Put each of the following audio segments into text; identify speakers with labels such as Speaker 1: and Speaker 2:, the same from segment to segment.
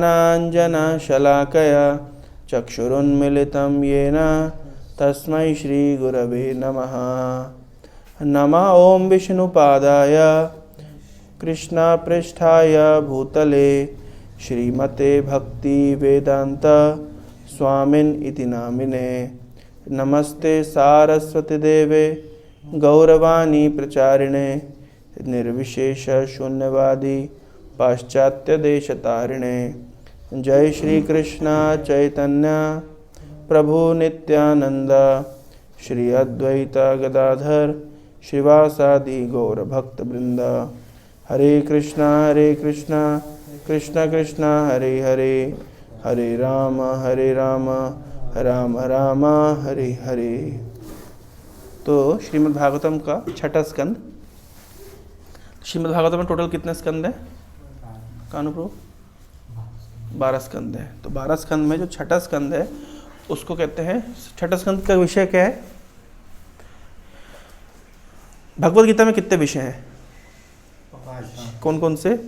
Speaker 1: ज्ञानाञ्जनशलाकया चक्षुरुन्मिलितं येन तस्मै श्रीगुरवे नमः। नमः ॐ विष्णुपादाय कृष्णपृष्ठाय भूतले श्रीमते भक्तिवेदान्त स्वामिन् इति नामिने। नमस्ते सारस्वतीदेवे गौरवाणी प्रचारिणे निर्विशेष शून्यवादी पाश्चात्यदेशतारिणे। जय श्री कृष्ण चैतन्य प्रभु नित्यानंद श्री अद्वैत गदाधर श्रीवासादि गौर भक्त वृंद। हरे कृष्णा कृष्ण कृष्ण हरे हरे, हरे राम राम राम हरे हरे। तो श्रीमद् भागवतम का छठा स्कंद। श्रीमद् भागवतम में टोटल कितने स्कंद है कानुप्रभु? 12 स्कंद है। तो 12 स्कंद में जो छठा स्कंद है उसको कहते हैं, छठा स्कंद का विषय क्या है? भगवद गीता में कितने विषय हैं? कौन कौन से?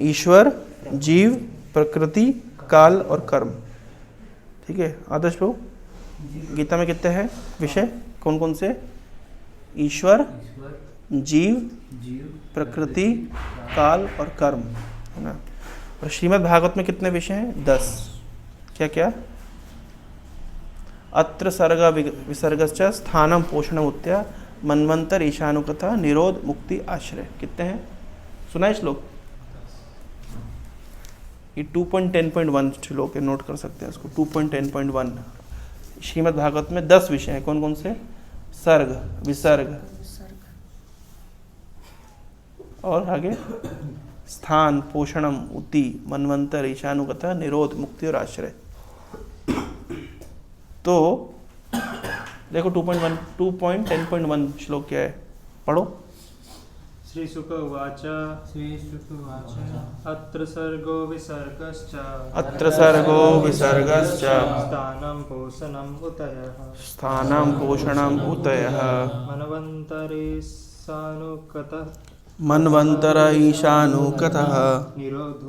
Speaker 1: ईश्वर, जीव, प्रकृति, काल और कर्म। ठीक है आदर्श प्रभु, गीता में कितने हैं विषय? कौन कौन से? ईश्वर, जीव, प्रकृति, काल और कर्म, है ना। और श्रीमद् भागवत में कितने विषय हैं? 10। क्या क्या? अत्र सर्ग विसर्गश्च स्थानम पोषणम उत्या मन्वंतर ईशानुकथा निरोध मुक्ति आश्रय। कितने हैं? सुना है श्लोक? ये 2.10.1 श्लोक है, नोट कर सकते हैं इसको। 2.10.1 श्रीमद् भागवत में 10 विषय हैं। कौन कौन से? सर्ग, विसर्ग और आगे स्थान, पोषणम, उति, मन्वंतर, ईशानुकथा, निरोध, मुक्ति और आश्रय। तो देखो 2.10.1 श्लोक क्या है, पढ़ो।
Speaker 2: श्री शुक उवाच अत्र सर्गो विसर्गश्च स्थानं पोषणम् उतयः
Speaker 1: मन्वंतर ईशानुकतः निरोध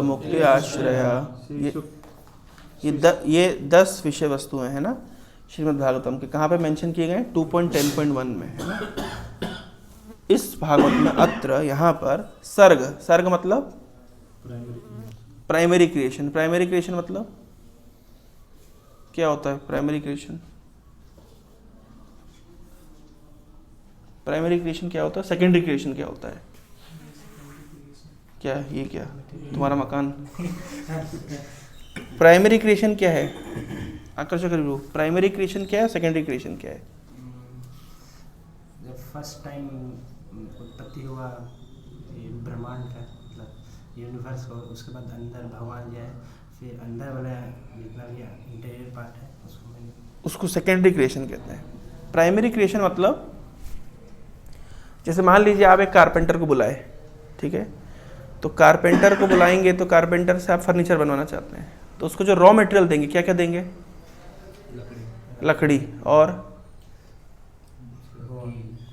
Speaker 1: मुक्ति आश्रय। ये 10 विषय वस्तुएं हैं ना श्रीमद् भागवतम के। कहाँ पे मेंशन किए गए? 2.10.1 में, है ना। इस भागवत में अत्र, यहाँ पर सर्ग, सर्ग मतलब प्राइमरी क्रिएशन। प्राइमरी क्रिएशन मतलब क्या होता है? प्राइमरी क्रिएशन, प्राइमरी क्रिएशन क्या होता है? सेकेंडरी क्रिएशन क्या होता है? क्या ये क्या तुम्हारा मकान? प्राइमरी क्रिएशन क्या है? आकर्षक रिव्यू। प्राइमरी क्रिएशन क्या है, सेकेंडरी क्रिएशन क्या है?
Speaker 3: जब फर्स्ट टाइम उत्पत्ति हुआ ब्रह्मांड का, मतलब यूनिवर्स हो, उसके बाद अंदर भगवान जाए, फिर अंदर वाला जितना भी इंटीरियर पार्ट है
Speaker 1: उसको सेकेंडरी क्रिएशन कहते हैं। प्राइमरी क्रिएशन मतलब जैसे मान लीजिए आप एक कारपेंटर को बुलाए, ठीक है, तो कारपेंटर को बुलाएंगे तो कारपेंटर से आप फर्नीचर बनवाना चाहते हैं, तो उसको जो रॉ मटेरियल देंगे क्या क्या देंगे? लकड़ी और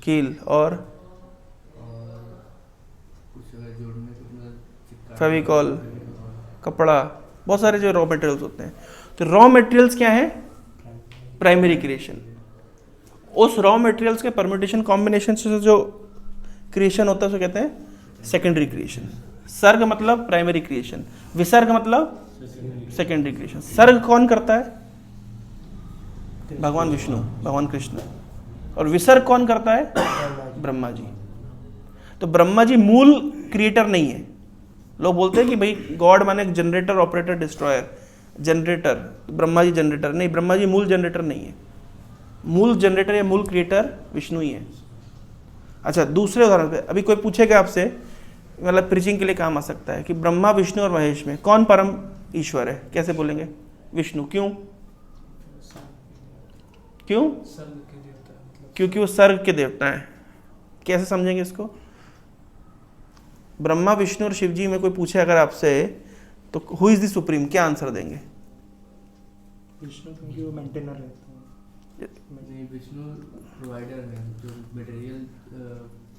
Speaker 1: कील और फेविकॉल, कपड़ा, बहुत सारे जो रॉ मटेरियल्स होते हैं। तो रॉ मटेरियल्स क्या है? Primary creation. उस रॉ मटेरियल्स के परम्यूटेशन कॉम्बिनेशन से जो क्रिएशन होता है उसको कहते हैं सेकेंडरी क्रिएशन। सर्ग मतलब प्राइमरी क्रिएशन, विसर्ग मतलब सेकेंडरी क्रिएशन। सर्ग कौन करता है? भगवान विष्णु, भगवान कृष्ण। और विसर्ग कौन करता है? ब्रह्मा जी। तो ब्रह्मा जी मूल क्रिएटर नहीं है। लोग बोलते हैं कि भाई गॉड माने generator, operator, destroyer. Generator, Brahma ji generator नहीं, ब्रह्मा जी मूल जनरेटर नहीं है। मूल जनरेटर या मूल क्रिएटर विष्णु ही है। अच्छा, दूसरे उदाहरण पे अभी कोई पूछेगा आपसे, मतलब प्रीचिंग के लिए काम आ सकता है कि ब्रह्मा, विष्णु और महेश में कौन परम ईश्वर है? कैसे बोलेंगे? विष्णु। क्यों? क्यों? क्योंकि वो सर्ग के देवता हैं। कैसे समझेंगे इसको? ब्रह्मा, विष्णु और शिव जी में कोई पूछे अगर आपसे तो हु इज द सुप्रीम, क्या आंसर देंगे?
Speaker 2: विष्णु, क्योंकि वो मेंटेनर रहते हैं।
Speaker 4: विष्णु प्रोवाइडर है, जो मटेरियल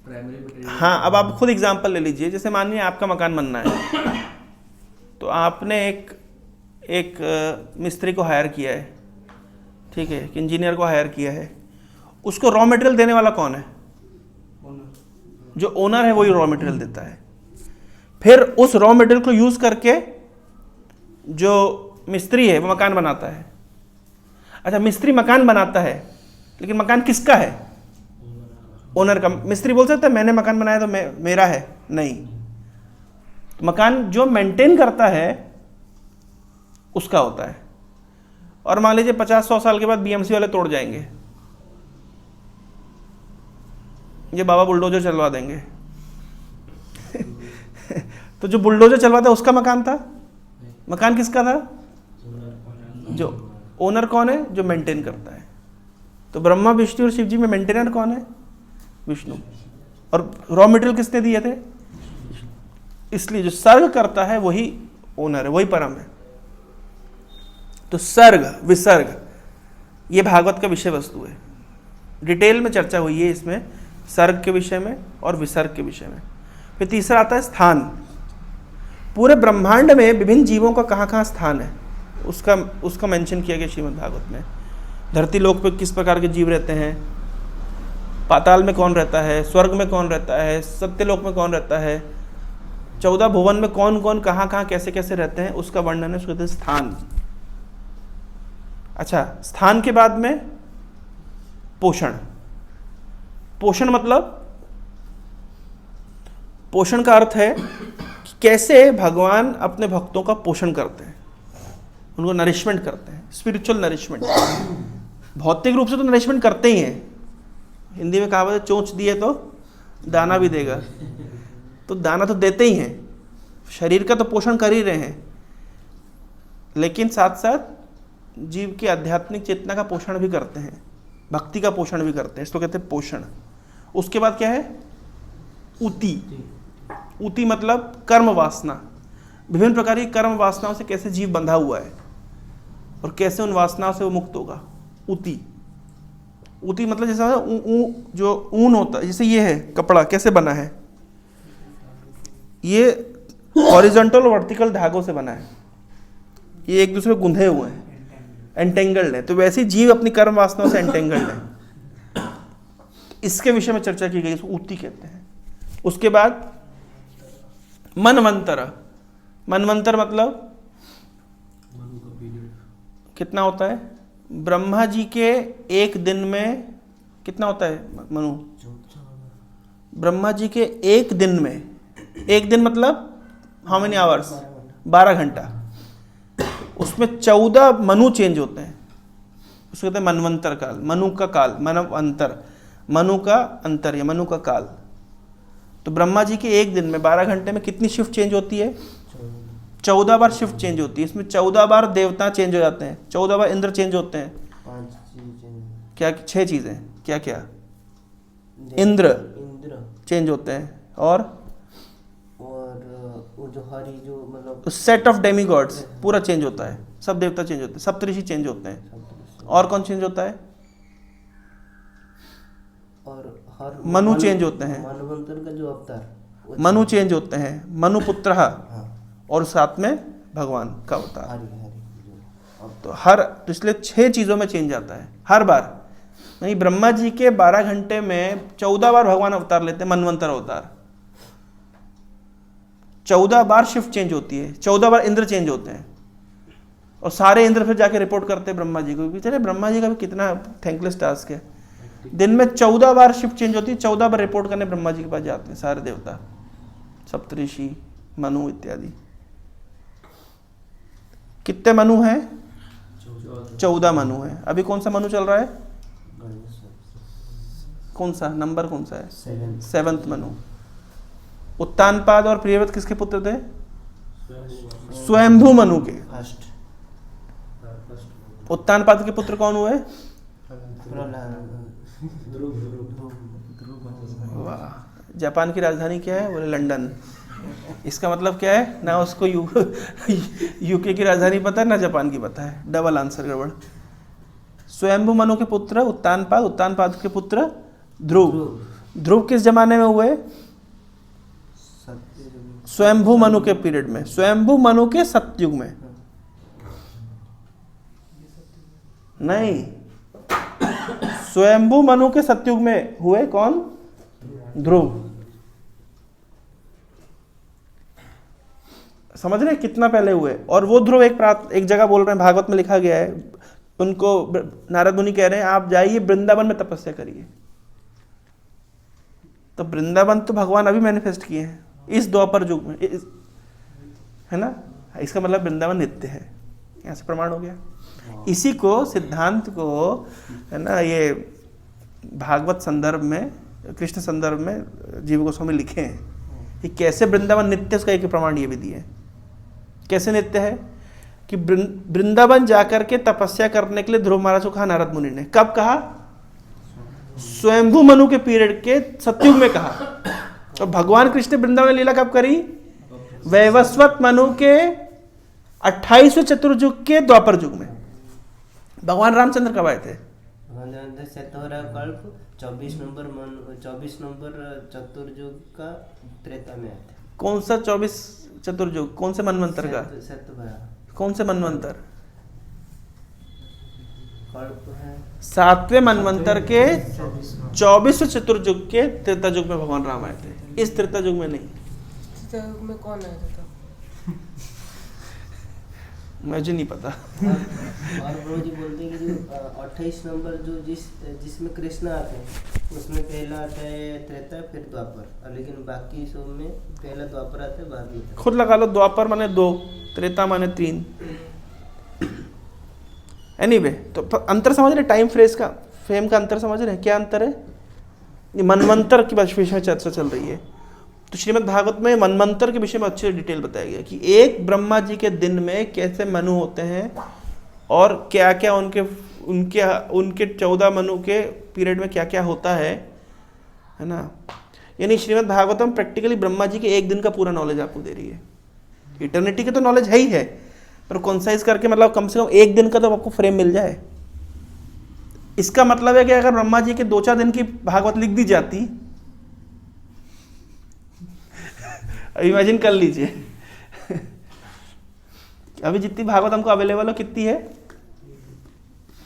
Speaker 3: प्राइमरी मटेरियल।
Speaker 1: हाँ, अब आप खुद एग्जांपल ले लीजिए। जैसे मानिए आपका मकान बनना है, तो आपने एक मिस्त्री को हायर किया है, ठीक है, एक इंजीनियर को हायर किया है। उसको रॉ मटेरियल देने वाला कौन है? जो ओनर है वही रॉ मटेरियल देता है। फिर उस रॉ मटेरियल को यूज करके जो मिस्त्री है वो मकान बनाता है। अच्छा, मिस्त्री मकान बनाता है, लेकिन मकान किसका है? ओनर का। मिस्त्री बोल सकता है मैंने मकान बनाया तो मेरा है? नहीं, तो मकान जो मेंटेन करता है उसका होता है। और मान लीजिए 50-100 साल के बाद बीएमसी वाले तोड़ जाएंगे, ये बाबा बुलडोजर चलवा देंगे तो जो बुलडोजर चलवाता है उसका मकान था? मकान किसका था? जो ओनर कौन है? जो मेंटेन करता है। तो ब्रह्मा विष्णु और शिव जी में मेंटेनर कौन है? विष्णु। और रॉ मटेरियल किसने दिए थे? इसलिए जो सर्ग करता है वही ओनर है, वही परम है। तो सर्ग विसर्ग ये भागवत का विषय वस्तु है। डिटेल में चर्चा हुई है इसमें, सर्ग के विषय में और विसर्ग के विषय में। फिर तीसरा आता है स्थान। पूरे ब्रह्मांड में विभिन्न जीवों का कहाँ कहाँ स्थान है उसका मेंशन किया गया श्रीमद् भागवत में। धरती लोक पे किस प्रकार के जीव रहते हैं, पाताल में कौन रहता है, स्वर्ग में कौन रहता है, सत्यलोक में कौन रहता है, 14 भुवन में कौन कौन कहाँ कहाँ कैसे कैसे रहते हैं, उसका वर्णन है, उसको कहते हैं स्थान। अच्छा, स्थान के बाद में पोषण। पोषण मतलब, पोषण का अर्थ है कि कैसे भगवान अपने भक्तों का पोषण करते हैं, उनको नरिशमेंट करते हैं, स्पिरिचुअल नरिशमेंट। भौतिक रूप से तो नरिशमेंट करते ही हैं। हिंदी में कहावत है, चोंच दिए तो दाना भी देगा। तो दाना तो देते ही हैं, शरीर का तो पोषण कर ही रहे हैं, लेकिन साथ साथ जीव की आध्यात्मिक चेतना का पोषण भी करते हैं, भक्ति का पोषण भी करते हैं, इसको कहते हैं पोषण। उसके बाद क्या है? ऊती। ऊती मतलब कर्म वासना। विभिन्न प्रकार की कर्म वासनाओं से कैसे जीव बंधा हुआ है और कैसे उन वासनाओं से वो मुक्त होगा। ऊती। ऊती मतलब जैसा जो ऊन होता है, जैसे ये है कपड़ा कैसे बना है, ये हॉरिजॉन्टल और वर्टिकल धागों से बना है, ये एक दूसरे को गुंधे हुए हैं, एंटेंगल्ड है। तो वैसे ही जीव अपनी कर्म वासनाओं से एंटेंगल्ड है। इसके विषय में चर्चा की गई, इसको ऊती कहते हैं। उसके बाद मनवंतर। मनवंतर मतलब कितना होता है? ब्रह्मा जी के एक दिन में कितना होता है मनु? ब्रह्मा जी के एक दिन में, एक दिन मतलब हाउ मेनी आवर्स? 12 घंटा। उसमें 14 मनु चेंज होते हैं, उसको कहते हैं मनवंतर काल। मनु का काल, मनवंतर, मनु का अंतर या मनु का काल। तो ब्रह्मा जी के एक दिन में 12 घंटे में कितनी शिफ्ट चेंज होती है? 14 बार शिफ्ट चेंज होती है। इसमें 14 बार देवता चेंज हो जाते हैं, 14 बार इंद्र चेंज होते हैं।
Speaker 3: 5 चीजें,
Speaker 1: क्या? 6 चीजें। क्या क्या? इंद्र चेंज होते हैं, और
Speaker 3: वो जो हरी जो मतलब
Speaker 1: सेट ऑफ डेमीगॉड्स पूरा चेंज होता है, सब देवता चेंज होते हैं, सप्तऋषि चेंज होते हैं। और कौन चेंज होता है?
Speaker 3: और हर
Speaker 1: मनु चेंज होते हैं,
Speaker 3: मनवंतर का जो अवतार,
Speaker 1: मनु चेंज होते हैं, मनु पुत्र,
Speaker 3: हाँ,
Speaker 1: और साथ में भगवान का अवतार।
Speaker 3: हरी जो
Speaker 1: तो तो इसलिए 6 चीजों में चेंज आता है हर बार। नहीं, ब्रह्मा जी के 12 घंटे में 14 बार भगवान अवतार लेते हैं, मनवंतर अवतार। 14 बार शिफ्ट चेंज होती है, 14 बार इंद्र चेंज होते हैं, और सारे इंद्र फिर जाके रिपोर्ट करते हैं ब्रह्मा जी को। बेचारे ब्रह्मा जी का भी कितना थैंकलेस टास्क है। दिन में 14 बार शिफ्ट चेंज होती है, 14 बार रिपोर्ट करने ब्रह्मा जी के पास जाते हैं सारे देवता, सप्तऋषि, मनु इत्यादि। कितने मनु हैं? 14 मनु हैं। अभी कौन सा मनु चल रहा है? कौन सा नंबर, कौन सा है? 7th मनु। उत्तानपाद और प्रियव्रत किसके पुत्र थे? स्वयंभू मनु के। उत्तानपाद के पुत्र कौन हुए? वाह। जापान की राजधानी क्या है? बोले लंदन। इसका मतलब क्या है? ना उसको यूके की राजधानी पता है, ना जापान की पता है। डबल आंसर गड़बड़। स्वयंभू मनु के पुत्र उत्तानपाद, उत्तानपाद के पुत्र ध्रुव। ध्रुव किस जमाने में हुए? स्वयंभू मनु के पीरियड में, स्वयंभू मनु के सतयुग में नहीं, स्वयंभू मनु के सतयुग में हुए कौन? ध्रुव। समझ रहे कितना पहले हुए? और वो ध्रुव एक जगह बोल रहे हैं, भागवत में लिखा गया है, उनको नारद मुनि कह रहे हैं आप जाइए वृंदावन में तपस्या करिए। तो वृंदावन तो भगवान अभी मैनिफेस्ट किए हैं इस द्वापर युग में, है ना? इसका मतलब वृंदावन नित्य है, यहाँ से प्रमाण हो गया। इसी को सिद्धांत को, है ना, ये भागवत संदर्भ में, कृष्ण संदर्भ में जीव गोस्वामी लिखे हैं कि कैसे वृंदावन नित्य, उसका एक प्रमाण ये भी दिए है। कैसे नित्य है कि वृंदावन जाकर के तपस्या करने के लिए ध्रुव महाराज को कहा नारद मुनि ने। कब कहा? स्वयंभू मनु के पीरियड के सतयुग में कहा। तो भगवान कृष्ण वृंदावन लीला कब करी? वैवस्वत मनु के 28वें चतुर्युग के द्वापर युग में। भगवान रामचंद्र कब आए थे?
Speaker 3: कल्प 24 नंबर चतुर्युग का त्रेता में आए थे।
Speaker 1: कौन सा 24 चतुर्युग? कौन से मनवंतर का? कौन से मनवंतर?
Speaker 3: कल्प है
Speaker 1: 7वें मनवंतर के 24वें चतुर्युग के त्रेता युग में भगवान राम आए थे। इस त्रेता युग में नहीं।
Speaker 4: त्रेता युग में कौन आया था?
Speaker 1: मुझे नहीं पता।
Speaker 3: और प्रभु जी बोलते हैं कि जो 28 नंबर जो जिसमें कृष्ण आते हैं उसमें पहला आता है त्रेता, फिर द्वापर, और लेकिन बाकी सब में पहला द्वापर आता है, बाद में।
Speaker 1: खुद लगा लो, द्वापर माने 2, त्रेता माने 3। एनीवे, तो अंतर समझ रहे? टाइम फ्रेम का अंतर समझ रहे? क्या अंतर है? ये मनवंतर की विषय में चर्चा चल रही है। तो श्रीमद् भागवत में मनवंतर के विषय में अच्छी डिटेल बताया गया कि एक ब्रह्मा जी के दिन में कैसे मनु होते हैं और क्या क्या उनके 14 मनु के पीरियड में क्या क्या होता है ना। यानी श्रीमद् भागवतम प्रैक्टिकली ब्रह्मा जी के एक दिन का पूरा नॉलेज आपको दे रही है। इटर्निटी के तो नॉलेज है ही है, पर कॉन्साइज करके मतलब कम से कम एक दिन का तो आपको फ्रेम मिल जाए। इसका मतलब है कि अगर ब्रह्मा जी के 2-4 दिन की भागवत लिख दी जाती, इमेजिन कर लीजिए अभी जितनी भागवत हमको अवेलेबल हो कितनी है?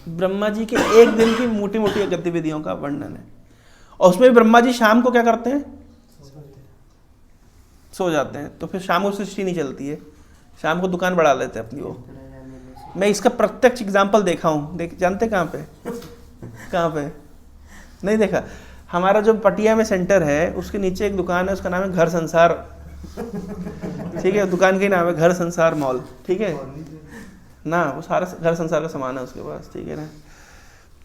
Speaker 1: ब्रह्मा जी के एक दिन की मोटी मोटी गतिविधियों का वर्णन है। और उसमें भी ब्रह्मा जी शाम को क्या करते हैं? सो जाते हैं। तो फिर शाम को सृष्टि नहीं चलती है, शाम को दुकान बढ़ा लेते हैं अपनी वो। मैं इसका प्रत्यक्ष एग्जाम्पल देखा हूँ। जानते कहाँ पे? नहीं देखा? हमारा जो पटिया में सेंटर है उसके नीचे एक दुकान है, उसका नाम है घर संसार। ठीक है, दुकान का नाम है घर संसार मॉल। ठीक है ना, वो सारा घर संसार का सामान है उसके पास। ठीक है ना।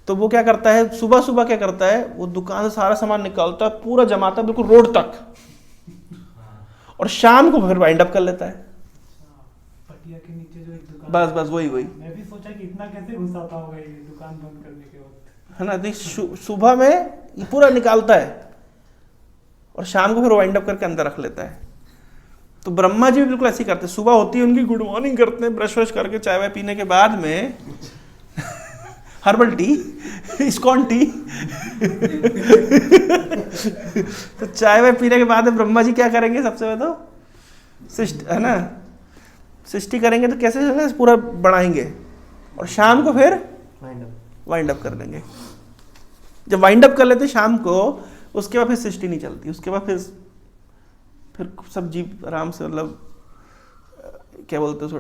Speaker 1: तो वो क्या करता है, सुबह सुबह क्या करता है, वो दुकान से सारा सामान निकालता है, पूरा जमाता है बिल्कुल रोड तक, और शाम को फिर वाइंड अप कर लेता है।
Speaker 2: पटिया के नीचे जो एक दुकान,
Speaker 1: बस वही।
Speaker 2: मैं भी सोचा कि इतना कैसे घुसाता होगा ये दुकान बंद करने के वक्त,
Speaker 1: है ना। देख, सुबह में ये पूरा निकालता है और शाम को फिर वाइंड अप करके अंदर रख लेता है। तो ब्रह्मा जी भी बिल्कुल ऐसे ही करते हैं। सुबह होती है उनकी, गुड मॉर्निंग करते हैं, ब्रश व्रश करके चाय वाय पीने के बाद में हर्बल टी, इस्कॉन टी तो चाय वाय पीने के बाद में ब्रह्मा जी क्या करेंगे? सबसे पहले तो सृष्टि, है ना, सृष्टि करेंगे। तो कैसे पूरा बढ़ाएंगे और शाम को फिर वाइंड अप कर देंगे। जब वाइंड अप कर लेते शाम को, उसके बाद फिर सृष्टि नहीं चलती। उसके बाद फिर सब जीव आराम से, मतलब क्या बोलते हैं उसको,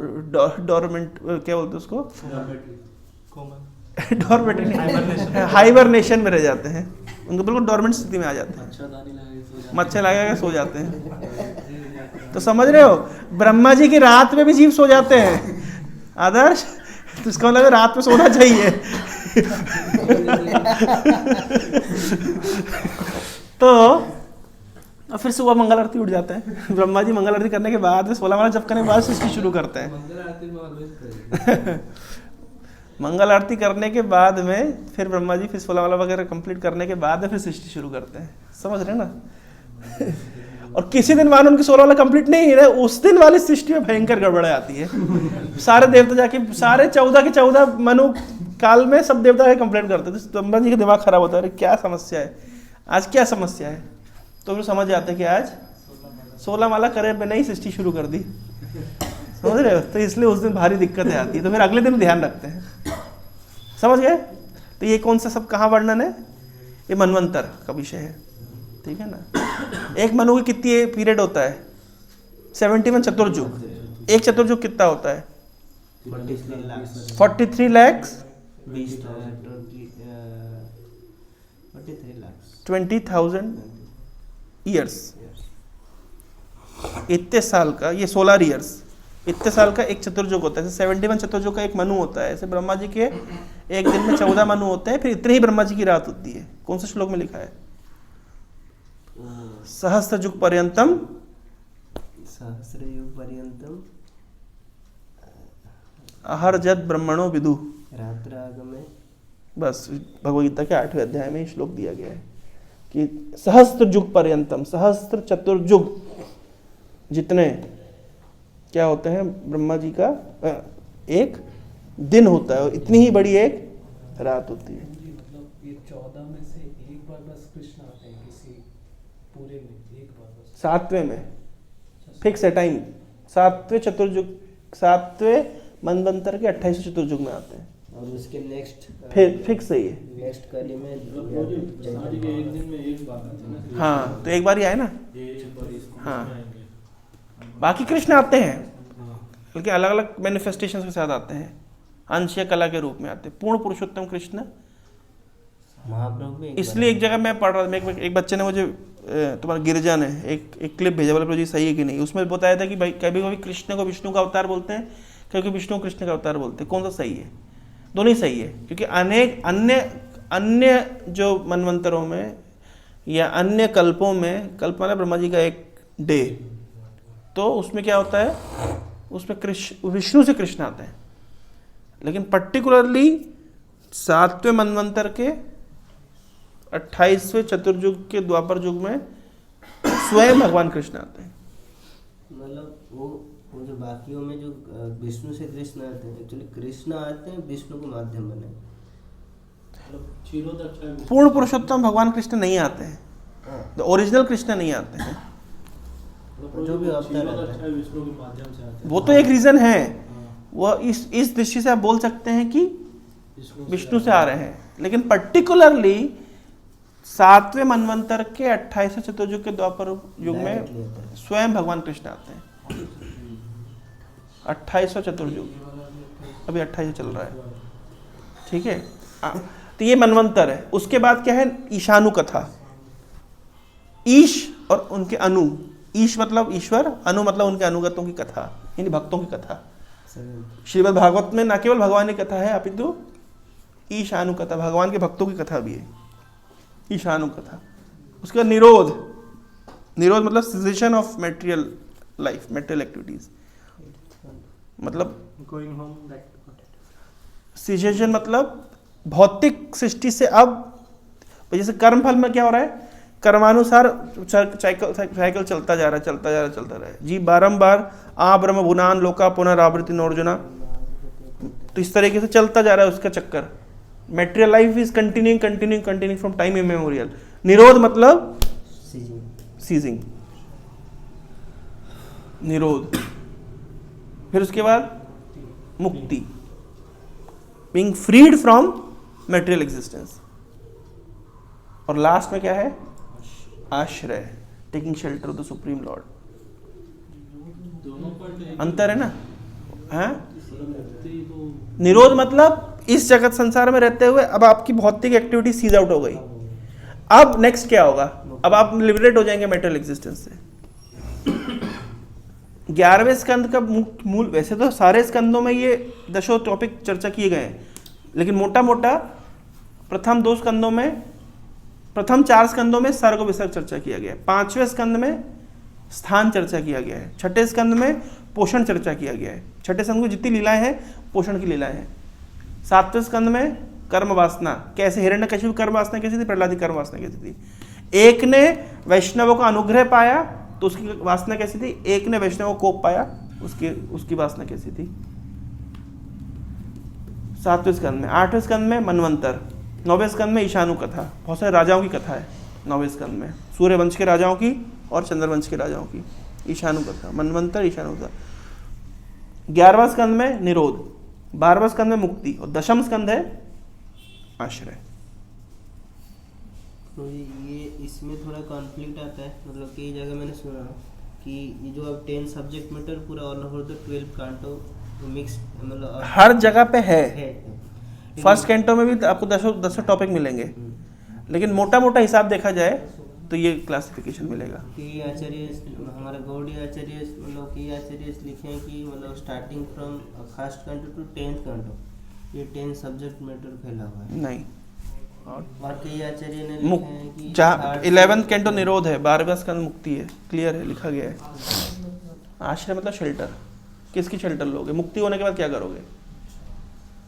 Speaker 1: डोरमेंट, क्या बोलते हैं उसको, हाइबरनेशन में रह जाते हैं। उनको बिल्कुल डोरमेंट स्थिति में आ जाते हैं, मच्छर लगा के सो जाते हैं। तो समझ रहे हो, ब्रह्मा जी की रात में भी जीव सो जाते हैं आदर्श। तो इसका मतलब रात में सोना चाहिए तो और फिर सुबह मंगल आरती उठ जाते हैं। ब्रह्मा जी मंगल आरती करने के बाद 16 माला जप करने के बाद सृष्टि शुरू करते हैं। मंगल आरती करने के बाद में फिर ब्रह्मा जी फिर 16 माला वगैरह कंप्लीट करने के बाद में फिर सृष्टि शुरू करते हैं। समझ रहे हैं ना। और किसी दिन मान उनकी 16 माला कंप्लीट नहीं है, उस दिन वाली सृष्टि में भयंकर गड़बड़े आती है। सारे देवता जाके, सारे 14 के 14 मनु काल में सब देवता कंप्लेंट करते थे। ब्रह्मा जी का दिमाग खराब होता है, अरे क्या समस्या है। आज क्या समस्या है, तो फिर समझ जाते कि आज 16 माला करे पे नहीं सृष्टि शुरू कर दी, समझ रहे हो। तो इसलिए उस दिन भारी दिक्कतें आती है, तो फिर अगले दिन ध्यान रखते हैं, समझ गए। तो ये कौन सा सब कहाँ वर्णन है, ये मनवंतर का विषय है, ठीक है ना। एक मनु की कितनी पीरियड होता है, 71 चतुर्युग। एक चतुर्युग कितना होता है, 43 लाख 20,000 ईयर्स। इतने साल का, ये सोलर ईयर्स, इतने साल का एक चतुर्युग होता है। 71 चतुर्युग का एक मनु होता है। ऐसे ब्रह्मा जी के एक दिन में 14 मनु होते हैं, फिर इतने ही ब्रह्मा जी की रात होती है। कौन सा श्लोक में लिखा है, सहस्रयुग पर्यंतम,
Speaker 3: सहस्रयुग पर्यंतम
Speaker 1: अहर्जत ब्रह्मणो विदु।
Speaker 3: रात्रागमे,
Speaker 1: बस भगवद्गीता के 8वें अध्याय में श्लोक दिया गया है कि सहस्त्र युग पर्यंतम, सहस्त्र चतुर्युग जितने क्या होते हैं ब्रह्मा जी का एक दिन होता है, और इतनी ही बड़ी एक रात होती है।
Speaker 2: मतलब ये 14 में से एक बार बस कृष्ण आते हैं किसी पूरे में, एक बार बस
Speaker 1: 7वें में फिक्स है टाइम, 7वें चतुर्युग, 7वें मनवंतर के 28 चतुर्युग में आते हैं,
Speaker 3: और उसके नेक्स्ट
Speaker 1: फिर फिक्स है ये।
Speaker 3: नेक्स्ट कली में
Speaker 5: एक दिन में एक बार आते हैं ना।
Speaker 1: हाँ, तो एक बार ही आए ना।
Speaker 5: एक बार इसको
Speaker 1: हाँ।
Speaker 5: आएंगे।
Speaker 1: बाकी कृष्ण आते हैं, बल्कि अलग अलग मैनिफेस्टेशंस के साथ आते हैं, अंशीय कला के रूप में आते हैं। पूर्ण पुरुषोत्तम कृष्ण
Speaker 3: महाप्रभु में
Speaker 1: इसलिए एक जगह मैं पढ़ रहा था, एक बच्चे ने मुझे तुम्हारा गिरिजा ने एक क्लिप भेजा, बोला जी सही है कि नहीं। उसमें बताया था कि भाई कभी कभी कृष्ण को विष्णु का अवतार बोलते हैं, कभी कभी विष्णु को कृष्ण का अवतार बोलते हैं। कौन सा सही है, दोनों ही सही है, क्योंकि अनेक अन्य जो मनवंतरों में या अन्य कल्पों में, कल्प मतलब ब्रह्मा जी का एक डे, तो उसमें क्या होता है, उसमें विष्णु से कृष्ण आते हैं। लेकिन पर्टिकुलरली 7वें मनवंतर के 28वें चतुर्युग के द्वापर युग में स्वयं भगवान कृष्ण आते हैं।
Speaker 3: मतलब वो जो बाकियों में जो विष्णु से कृष्ण आते हैं, एक्चुअली कृष्ण आते हैं विष्णु को माध्यम बने।
Speaker 5: मतलब क्षीरोदक्षाय विष्णु।
Speaker 1: पूर्ण पुरुषोत्तम भगवान कृष्ण नहीं आते हैं, द ओरिजिनल कृष्ण नहीं आते हैं।
Speaker 5: मतलब
Speaker 3: जो भी अवतार रहता है।
Speaker 5: क्षीरोदक्षाय विष्णु के माध्यम से आते हैं।
Speaker 1: वो तो एक रीजन है, वो इस दृष्टि से आप बोल सकते हैं कि विष्णु से आ रहे हैं। लेकिन पर्टिकुलरली 7वें मनवंतर के 28वें चतुर्युग के द्वापर युग में स्वयं भगवान कृष्ण आते हैं। 28वां चतुर्युग, अभी 28 चल रहा है, ठीक है। तो ये मनवंतर है। उसके बाद क्या है, ईशानु कथा। ईश और उनके अनु, ईश मतलब ईश्वर, अनु मतलब उनके अनुगतों की कथा, यानी भक्तों की कथा। श्रीमद् भागवत में न केवल भगवान की कथा है, अपितु ईशानु कथा, भगवान के भक्तों की कथा भी है, ईशानु कथा। उसके बाद निरोध, निरोध मतलब caseation of material life, material activities, मतलब
Speaker 2: गोइंग होम बैक।
Speaker 1: सिजेशन मतलब भौतिक सृष्टि से अब, जैसे कर्म फल में क्या हो रहा है, कर्मानुसार साइकिल चलता जा रहा है जी, बारंबार आ ब्रह्म भुनान लोका पुनरावृत्ति नोर्जुना। तो इस तरीके से चलता जा रहा है उसका चक्कर। Material life is continuing from time immemorial. निरोध मतलब सीजिंग, निरोध। फिर उसके बाद मुक्ति, being freed from material existence. और लास्ट में क्या है, आश्रय, taking shelter of the supreme lord.
Speaker 5: दोनों पर
Speaker 1: अंतर है ना, है?
Speaker 5: मुक्ति तो
Speaker 1: निरोध मतलब इस जगत संसार में रहते हुए अब आपकी भौतिक एक्टिविटी सीज आउट हो गई। अब नेक्स्ट क्या होगा, अब आप लिबरेट हो जाएंगे मेटेरियल एग्जिस्टेंस से। 11वें स्कंद का मूल, वैसे तो सारे स्कंदों में ये दशो टॉपिक चर्चा किए गए हैं, लेकिन मोटा मोटा प्रथम 2 स्कंदों में, प्रथम 4 स्कंदों में सर्ग विसर्ग चर्चा किया गया है। 5वें स्कंद में स्थान चर्चा किया गया है। 6ठे स्कंद में पोषण चर्चा किया गया है। 6ठे स्कंद में जितनी लीलाएं हैं पोषण की लीलाएं हैं। 7वें स्कंद में कर्म वासना, कैसे हिरण्यकशिपु कर्म वासना कैसी थी, प्रहलाद की कर्म वासना कैसी थी। एक ने वैष्णवों का अनुग्रह पाया तो उसकी वासना कैसी थी, एक ने वैष्णवों को कोप पाया उसकी वासना कैसी थी। 7वें स्कंद में। 8वें स्कंद में मनवंतर। 9वें स्कंद में ईशानु कथा, बहुत सारे राजाओं की कथा है। 9वें स्कंद में, सूर्य वंश के राजाओं की और चंद्रवंश के राजाओं की, ईशानु कथा, मनवंतर ईशानु कथा। 11वां स्कंद में निरोध, 12वां स्कंद में मुक्ति और 10वां स्कंद है आश्रय।
Speaker 3: तो ये इसमें थोड़ा कॉन्फ्लिक्ट आता है, मतलब कई जगह मैंने सुना कि ये जो अब 10 सब्जेक्ट मैटर पूरा ऑल ओवर द 12 कांटो मिक्स, मतलब
Speaker 1: हर जगह पे है।
Speaker 3: है।
Speaker 1: फर्स्ट कैंटो में भी आपको 10 टॉपिक मिलेंगे, लेकिन मोटा मोटा हिसाब देखा जाए तो ये क्लासिफिकेशन मिलेगा।
Speaker 3: कि आचार्य हमारा गौड़ी आचार्य, मतलब कि आचार्य लिखे हैं कि मतलब स्टार्टिंग फ्रॉम फर्स्ट कांटो टू 10th कांटो ये 10 सब्जेक्ट मैटर फैला हुआ है।
Speaker 1: नहीं,
Speaker 3: और कई आचार्य ने लिखे हैं कि
Speaker 1: 11th कैंटो निरोध है, 12वां स्कंद मुक्ति है, क्लियर है, लिखा गया है। आश्रय मतलब शेल्टर। किसकी शेल्टर लोगे? मुक्ति होने के बाद क्या करोगे?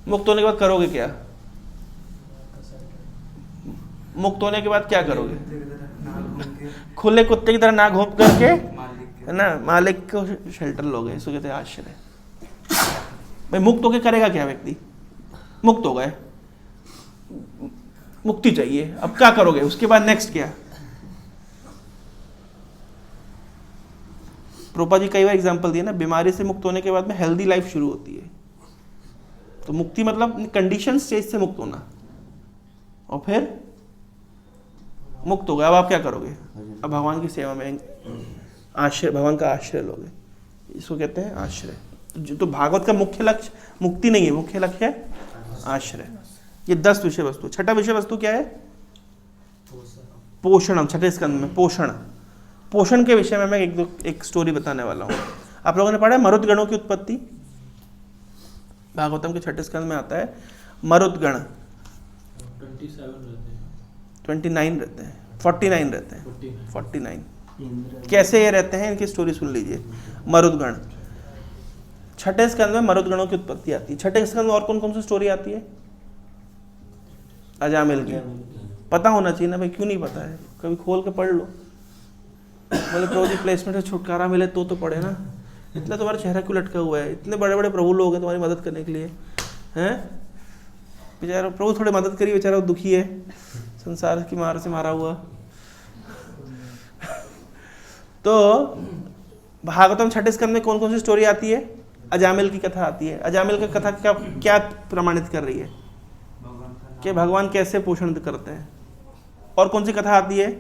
Speaker 1: मुक्त होने के बाद करोगे क्या? मुक्त होने के बाद क्या करोगे? खुले कुत्ते की तरह ना घूम करके, है ना, मालिक को शेल्टर लोगे, इसको कहते हैं आश्रय। भाई मुक्त होके करेगा क्या व्यक्ति? मुक्त हो गए, मुक्ति चाहिए, अब क्या करोगे? उसके बाद नेक्स्ट क्या? प्रोपा जी कई बार एग्जांपल दिए ना, बीमारी से मुक्त होने के बाद में हेल्दी लाइफ शुरू होती है। तो मुक्ति मतलब कंडीशन स्टेज से मुक्त होना, और फिर मुक्त हो गया, अब आप क्या करोगे? अब भगवान की सेवा में आश्रय, भगवान का आश्रय लोगे, इसको कहते हैं आश्रय। तो भागवत का मुख्य लक्ष्य मुक्ति नहीं है, मुख्य लक्ष्य है आश्रय। ये 10 विषय वस्तु। छठा विषय वस्तु क्या है? पोषणम। छठे स्कंद में पोषण, पोषण के विषय में मैं एक स्टोरी बताने वाला हूँ। आप लोगों ने पढ़ा है मरुदगणों की उत्पत्ति? भागवतम के छठे स्कंद में आता है मरुदगण। 29 रहते हैं, 49 रहते हैं, 49। कैसे ये रहते हैं, इनकी स्टोरी सुन लीजिए। मरुदगण, छठे स्कंद में मरुदगणों की उत्पत्ति आती है। छठे स्कंद में और कौन कौन सी स्टोरी आती है? अजामिल की। पता होना चाहिए ना भाई, क्यों नहीं पता है? कभी खोल के पढ़ लो। बोले प्रभु जी प्लेसमेंट से छुटकारा मिले तो पढ़े ना। इतना तुम्हारा चेहरा क्यों लटका हुआ है? इतने बड़े बड़े प्रभु लोग हैं तुम्हारी मदद करने के लिए, हैं? बेचारा प्रभु थोड़ी मदद करिए, बेचारा दुखी है, संसार की मार से मारा हुआ। तो भागवतम छठे स्कंद में कौन कौन सी स्टोरी आती है? अजामिल की कथा आती है। अजामिल की कथा क्या प्रमाणित कर रही है? कि भगवान कैसे पोषण करते हैं। और कौन सी कथा आती है?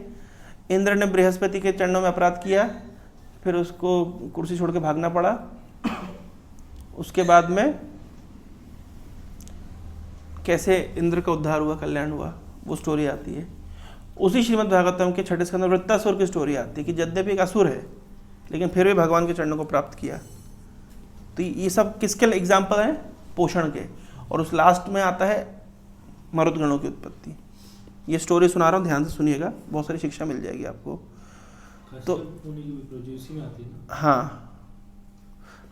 Speaker 1: इंद्र ने बृहस्पति के चरणों में अपराध किया, फिर उसको कुर्सी छोड़ के भागना पड़ा। उसके बाद में कैसे इंद्र का उद्धार हुआ, कल्याण हुआ, वो स्टोरी आती है। उसी श्रीमद् भागवतम के छठे स्कंद में वृत्तासुर की स्टोरी आती है कि यद्यपि एक असुर है लेकिन फिर भी भगवान के चरणों को प्राप्त किया। तो ये सब किसके एग्जाम्पल हैं? पोषण के। और उस लास्ट में आता है मरुदगणों की उत्पत्ति। ये स्टोरी सुना रहा हूँ, ध्यान से सुनिएगा, बहुत सारी शिक्षा मिल जाएगी आपको। तो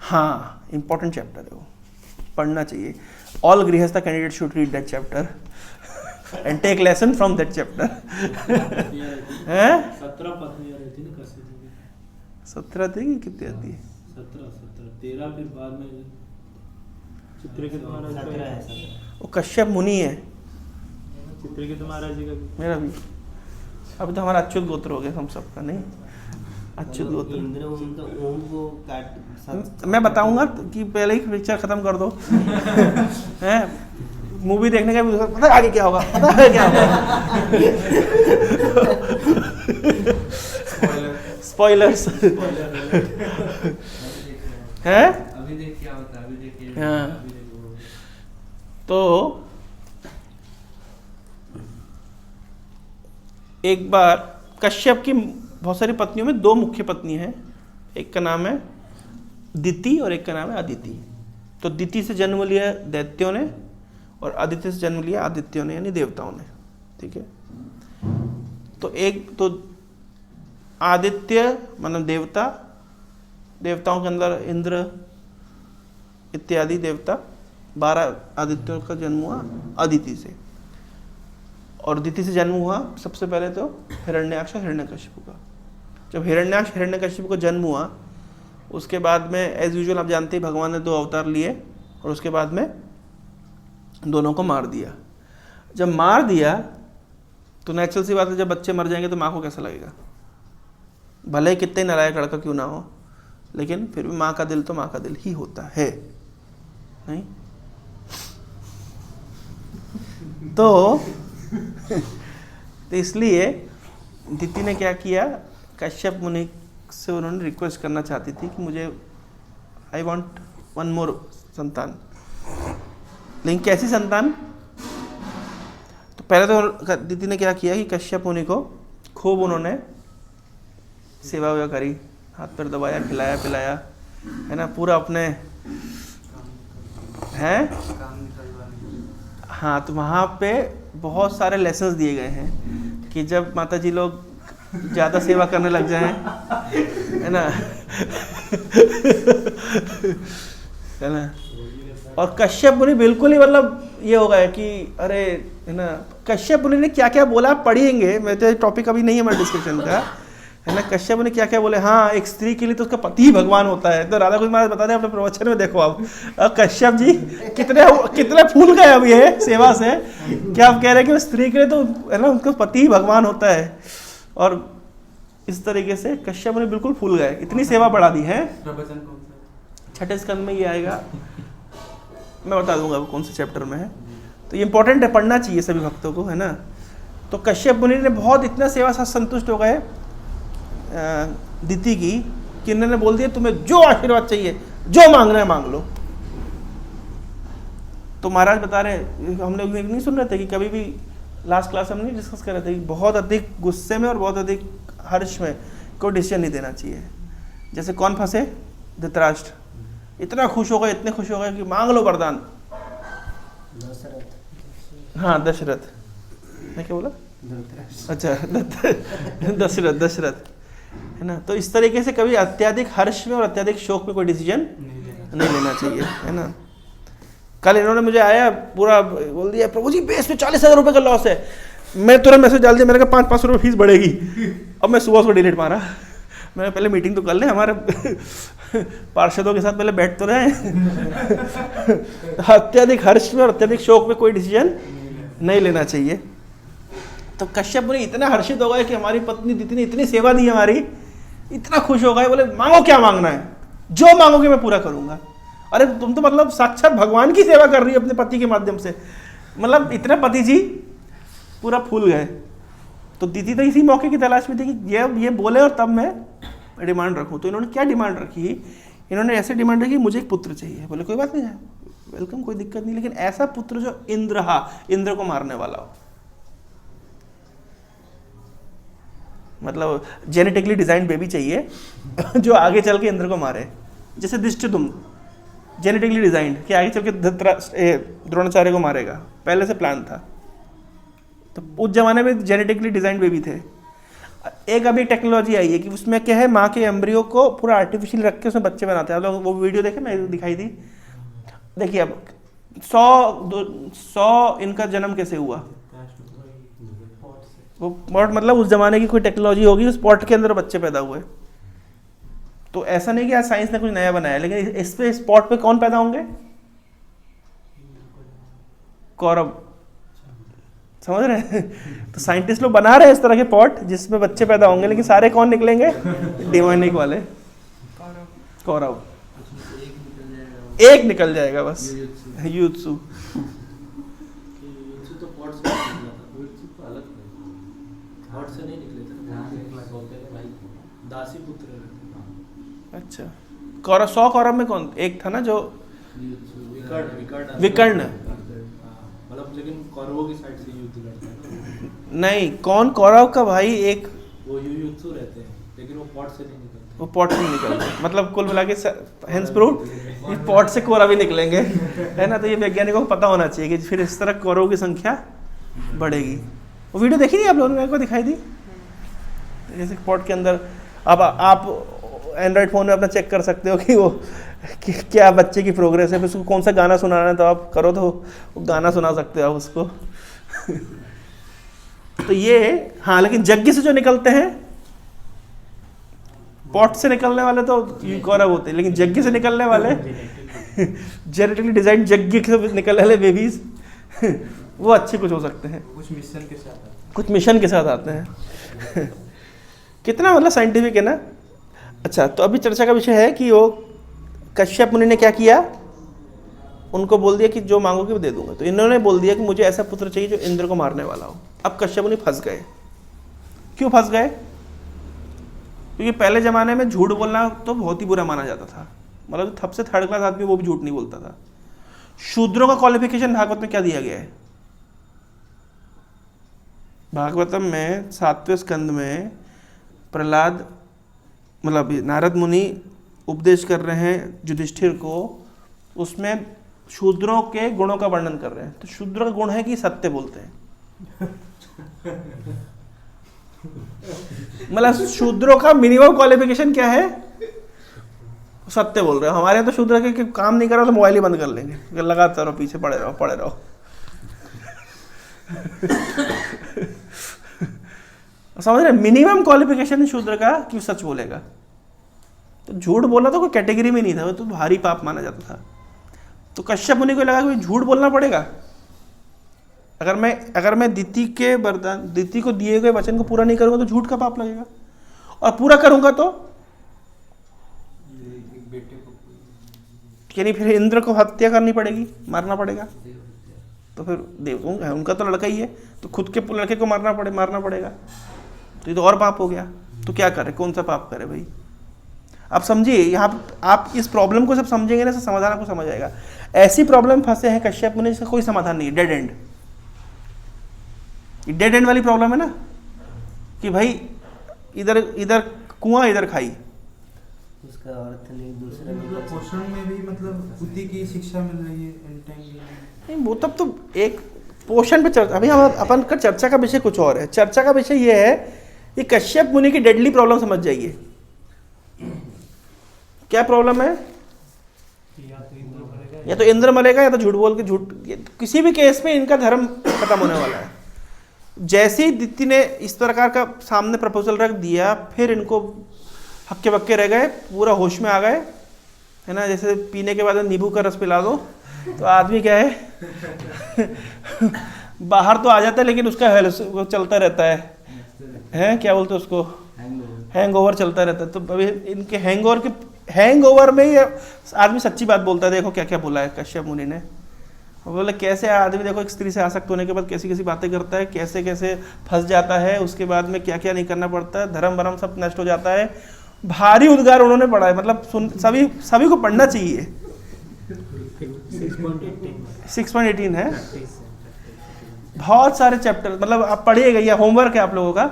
Speaker 1: हाँ, इंपॉर्टेंट चैप्टर है वो, पढ़ना चाहिए। ऑल गृहस्था candidate should read that chapter and take lesson from that chapter.
Speaker 5: 17 पत्नियां रहती ना कैसे?
Speaker 1: 17 थी कि कितनी आती है?
Speaker 5: 17, 13 फिर बाद में
Speaker 6: चित्रकेतु महाराज का
Speaker 3: 17 है।
Speaker 1: वो कश्यप मुनि है।
Speaker 6: चित्रकेतु महाराज जी का
Speaker 1: मेरा भी अभी तो हमारा अच्युत गोत्र हो गया हम सबका, नहीं अच्युत गोत्र।
Speaker 3: इंद्र उनका ओम को काट,
Speaker 1: मैं बताऊंगा कि पहले ही पिक्चर खत्म कर दो। हैं, मूवी देखने का भी पता है आगे क्या होगा, पता है क्या होगा। स्पॉयलर्स हैं?
Speaker 2: अभी देख क्या होता है, अभी देखिए।
Speaker 1: हाँ। तो एक बार कश्यप की बहुत सारी पत्नियों में 2 मुख्य पत्नी हैं। एक का नाम है दिति और एक का नाम है अदिति। तो दिति से जन्म लिया दैत्यों ने और अदिति से जन्म लिया आदित्यों ने, यानी देवताओं ने। ठीक है। तो एक तो आदित्य मतलब देवता, देवताओं के अंदर इंद्र इत्यादि देवता, 12 आदित्यों का जन्म हुआ अदिति से। और दिति से जन्म हुआ सबसे पहले तो हिरण्याक्ष और हिरण्यकशिपु का। जब हिरण्याक्ष हिरण्यकशिपु को जन्म हुआ, उसके बाद में एज यूजुअल आप जानते हैं भगवान ने 2 अवतार लिए और उसके बाद में दोनों को मार दिया। जब मार दिया तो नेचुरल सी बात है, जब बच्चे मर जाएंगे तो माँ को कैसा लगेगा? भले ही कितने नालायक लड़का क्यों ना हो, लेकिन फिर भी माँ का दिल तो माँ का दिल ही होता है, नहीं? तो इसलिए दीदी ने क्या किया, कश्यप मुनि से उन्होंने रिक्वेस्ट करना चाहती थी कि मुझे आई वॉन्ट वन मोर संतान। लेकिन कैसी संतान? तो पहले तो दीदी ने क्या किया कि कश्यप मुनि को खूब उन्होंने सेवा वेवा करी, हाथ पैर दबाया, खिलाया पिलाया, है ना, पूरा अपने हैं। हाँ, तो वहाँ पे बहुत सारे लेसन्स दिए गए हैं कि जब माता जी लोग ज़्यादा सेवा करने लग जाएं, है ना है ना, और कश्यप मुनि बिल्कुल ही मतलब ये हो गया कि अरे, है ना, कश्यप मुनि ने क्या क्या बोला पढ़ेंगे, मैं तो टॉपिक अभी नहीं है हमारे डिस्कशन का, है ना। कश्यप मुनि क्या क्या बोले, हाँ, एक स्त्री के लिए तो उसका पति ही भगवान होता है। तो राधा कुमार महाराज बता दें अपने प्रवचन में, देखो अब कश्यप जी कितने फूल गए अब ये सेवा से, क्या आप कह रहे हैं कि स्त्री के लिए तो, है ना, उनका पति ही भगवान होता है। और इस तरीके से कश्यप मुनि बिल्कुल फूल गए, इतनी सेवा बढ़ा दी है। छठे स्कंद में ये आएगा, मैं बता दूंगा वो कौन से चैप्टर में है। तो ये इंपॉर्टेंट है, पढ़ना चाहिए सभी भक्तों को, है ना। तो कश्यप मुनि ने बहुत इतना सेवा से संतुष्ट हो गए दीति की कि इन्होंने बोल दिया तुम्हें जो आशीर्वाद चाहिए, जो मांगना है मांग लो। तो महाराज बता रहे, हम लोग नहीं सुन रहे थे कि कभी भी लास्ट क्लास हम नहीं डिस्कस कर रहे थे कि बहुत अधिक गुस्से में और बहुत अधिक हर्ष में कोई डिसीजन नहीं देना चाहिए। जैसे कौन फंसे? धृतराष्ट्र इतना खुश हो गए, इतने खुश हो गए कि मांग लो वरदान। हाँ, दशरथ, मैं क्या बोला? अच्छा, दशरथ, है ना। तो इस तरीके से कभी अत्यधिक हर्ष में और अत्यधिक शोक में कोई डिसीजन नहीं लेना चाहिए, है ना। कल इन्होंने मुझे आया पूरा बोल दिया, प्रभु जी बेस में 40,000 रुपये का लॉस है। मैं तुरंत मैसेज डाल दिया, मैंने कहा 500 रुपये फीस बढ़ेगी। अब मैं सुबह उसको डिलीट मारा, मैंने पहले मीटिंग तो कर ले, हमारे पार्षदों के साथ पहले बैठ तो रहे। अत्यधिक हर्ष में और अत्यधिक शोक में कोई डिसीजन नहीं लेना चाहिए। तो कश्यप मुनि इतना हर्षित हो गए कि हमारी पत्नी दीति ने इतनी सेवा दी हमारी, इतना खुश हो गए, बोले मांगो क्या मांगना है, जो मांगोगे मैं पूरा करूंगा। अरे तुम तो मतलब साक्षात भगवान की सेवा कर रही है अपने पति के माध्यम से, मतलब इतने पति जी पूरा फूल गए। तो दीदी तो इसी मौके की तलाश में थी कि ये बोले और तब मैं डिमांड रखूं। तो इन्होंने क्या डिमांड रखी? इन्होंने ऐसे डिमांड रखी, मुझे एक पुत्र चाहिए। बोले कोई बात नहीं है, वेलकम, कोई दिक्कत नहीं, लेकिन ऐसा पुत्र जो इंद्र को मारने वाला हो, मतलब जेनेटिकली डिजाइंड बेबी चाहिए जो आगे चल के इंद्र को मारे। जैसे धृष्टद्युम्न जेनेटिकली डिजाइंड कि आगे चल के द्रोणाचार्य को मारेगा, पहले से प्लान था। तो उस जमाने में जेनेटिकली डिजाइंड बेबी थे। एक अभी टेक्नोलॉजी आई है कि उसमें क्या है, माँ के एम्ब्रियो को पूरा आर्टिफिशियल रख के उसमें बच्चे बनाते हैं। लोग वो वीडियो देखे, मैं दिखाई दी। देखिए अब 100 इनका जन्म कैसे हुआ? वो पॉट, मतलब उस जमाने की कोई टेक्नोलॉजी होगी, उस पॉट के अंदर बच्चे पैदा हुए। तो ऐसा नहीं कि आज साइंस ने कुछ नया बनाया, लेकिन इस पे स्पॉट पे कौन पैदा होंगे? कौरव, समझ रहे हैं? तो साइंटिस्ट लोग बना रहे हैं इस तरह के पॉट जिसमें बच्चे पैदा होंगे, लेकिन सारे कौन निकलेंगे? डिवाइनिक वाले, कौरव। एक निकल जाएगा बस, युत्सु।
Speaker 5: तो पॉट से निकला था, तो अलग था, पॉट से नहीं निकले थे, भाई दासी पुत्र रहते।
Speaker 1: अच्छा, कौरव 100 कौरव में कौन एक था ना जो विकर्ण?
Speaker 5: मतलब लेकिन कौरवों की साइड से युद्ध लड़ता है ना?
Speaker 1: नहीं, कौन कौरव का भाई? एक
Speaker 5: वो युत्सु रहते हैं, लेकिन वो पॉट से नहीं निकलते।
Speaker 1: वो पॉट से निकलते, मतलब कुल मिला के हेंस प्रूव ये पॉट से कौरव ही निकलेंगे, है ना। तो ये वैज्ञानिकों को पता होना चाहिए कि फिर इस तरह कौरवों की संख्या बढ़ेगी। वो वीडियो देखी नहीं आप लोगों ने? मेरे को दिखाई दी। जैसे पॉट के अंदर अब आप एंड्रॉयड फ़ोन में अपना चेक कर सकते हो कि वो क्या बच्चे की प्रोग्रेस है, फिर उसको कौन सा गाना सुनाना है, तो आप करो तो वो गाना सुना सकते हो आप उसको। तो ये, हाँ, लेकिन यज्ञ से जो निकलते हैं, पॉट से निकलने वाले तो कौरव होते हैं, लेकिन यज्ञ से निकलने वाले जेनेटिकली डिजाइन यज्ञ से निकलने वाले बेबीज वो अच्छे कुछ हो सकते हैं।
Speaker 6: कुछ मिशन के साथ
Speaker 1: कुछ मिशन के साथ आते हैं। कितना मतलब साइंटिफिक है ना। अच्छा, तो अभी चर्चा का विषय है कि वो कश्यप मुनि ने क्या किया, उनको बोल दिया कि जो मांगोगे वो दे दूंगा। तो इन्होंने बोल दिया कि मुझे ऐसा पुत्र चाहिए जो इंद्र को मारने वाला हो। अब कश्यप मुनि फंस गए। क्यों फंस गए? क्योंकि पहले ज़माने में झूठ बोलना तो बहुत ही बुरा माना जाता था। मतलब सबसे थर्ड क्लास आदमी वो भी झूठ नहीं बोलता था। शूद्रों का क्वालिफिकेशन भागवत में क्या दिया गया है? भागवतम में 7वें स्कंद में प्रहलाद मतलब नारद मुनि उपदेश कर रहे हैं युधिष्ठिर को, उसमें शूद्रों के गुणों का वर्णन कर रहे हैं। तो शूद्र का गुण है कि सत्य बोलते हैं। मतलब शूद्रों का मिनिमम क्वालिफिकेशन क्या है? सत्य बोल रहे हो। हमारे यहाँ तो शूद्र के काम नहीं कर रहा तो मोबाइल ही बंद कर लेंगे, लगातार रहो, पीछे पड़े रहो। समझ रहे? मिनिमम क्वालिफिकेशन शूद्र का कि सच बोलेगा। तो झूठ बोलना तो कोई कैटेगरी में नहीं था, वो तो भारी पाप माना जाता था। तो कश्यप मुनि को लगा कि झूठ बोलना पड़ेगा। अगर मैं दिति के वरदान, दिति को दिए गए वचन को पूरा नहीं करूंगा तो झूठ का पाप लगेगा, और पूरा करूंगा तो यानी फिर इंद्र को हत्या करनी पड़ेगी, मारना पड़ेगा। तो फिर देव उनका तो लड़का ही है, तो खुद के लड़के को मारना पड़ेगा। तो ये तो और पाप हो गया। तो क्या करे, कौन सा पाप करे भाई? आप समझिए, यहाँ आप इस प्रॉब्लम को सब समझेंगे ना, समाधान आपको समझ आएगा। ऐसी प्रॉब्लम फंसे हैं कश्यप मुनि जिसका कोई समाधान नहीं है, डेड एंड। डेड एंड वाली प्रॉब्लम है ना कि भाई इधर कुआं इधर खाई।
Speaker 3: उसका अर्थ नहीं दूसरा
Speaker 7: मतलब पोषण में भी मतलब बुद्धि की शिक्षा मिल रही है
Speaker 1: नहीं, वो तब तो एक पोषण पे चर्चा। अभी हम अपन का चर्चा का विषय कुछ और है। चर्चा का विषय ये है कि कश्यप मुनि की डेडली प्रॉब्लम समझ जाइए। क्या प्रॉब्लम है? या तो इंद्र मरेगा या तो झूठ बोल के किसी भी केस में इनका धर्म खत्म होने वाला है। जैसे ही दिति ने इस प्रकार का सामने प्रपोजल रख दिया, फिर इनको हक्के बक्के रह गए, पूरा होश में आ गए, है ना। जैसे पीने के बाद नींबू का रस पिला दो तो आदमी क्या है बाहर तो आ जाता है, लेकिन उसका वो चलता रहता है क्या बोलते हैं उसको, हैंगओवर चलता रहता है। तो अभी इनके हैंगओवर में ही आदमी सच्ची बात बोलता है। देखो क्या क्या बोला है कश्यप मुनि ने। बोले कैसे आदमी देखो एक स्त्री से आसक्त होने के बाद कैसी कैसी बातें करता है, कैसे कैसे फंस जाता है, उसके बाद में क्या क्या नहीं करना पड़ता है, धर्म वरम सब नष्ट हो जाता है। भारी उद्गार उन्होंने पढ़ा है, मतलब सभी को पढ़ना चाहिए। 6.18 है, बहुत सारे चैप्टर, मतलब आप पढ़िएगा, ये होमवर्क है आप लोगों का,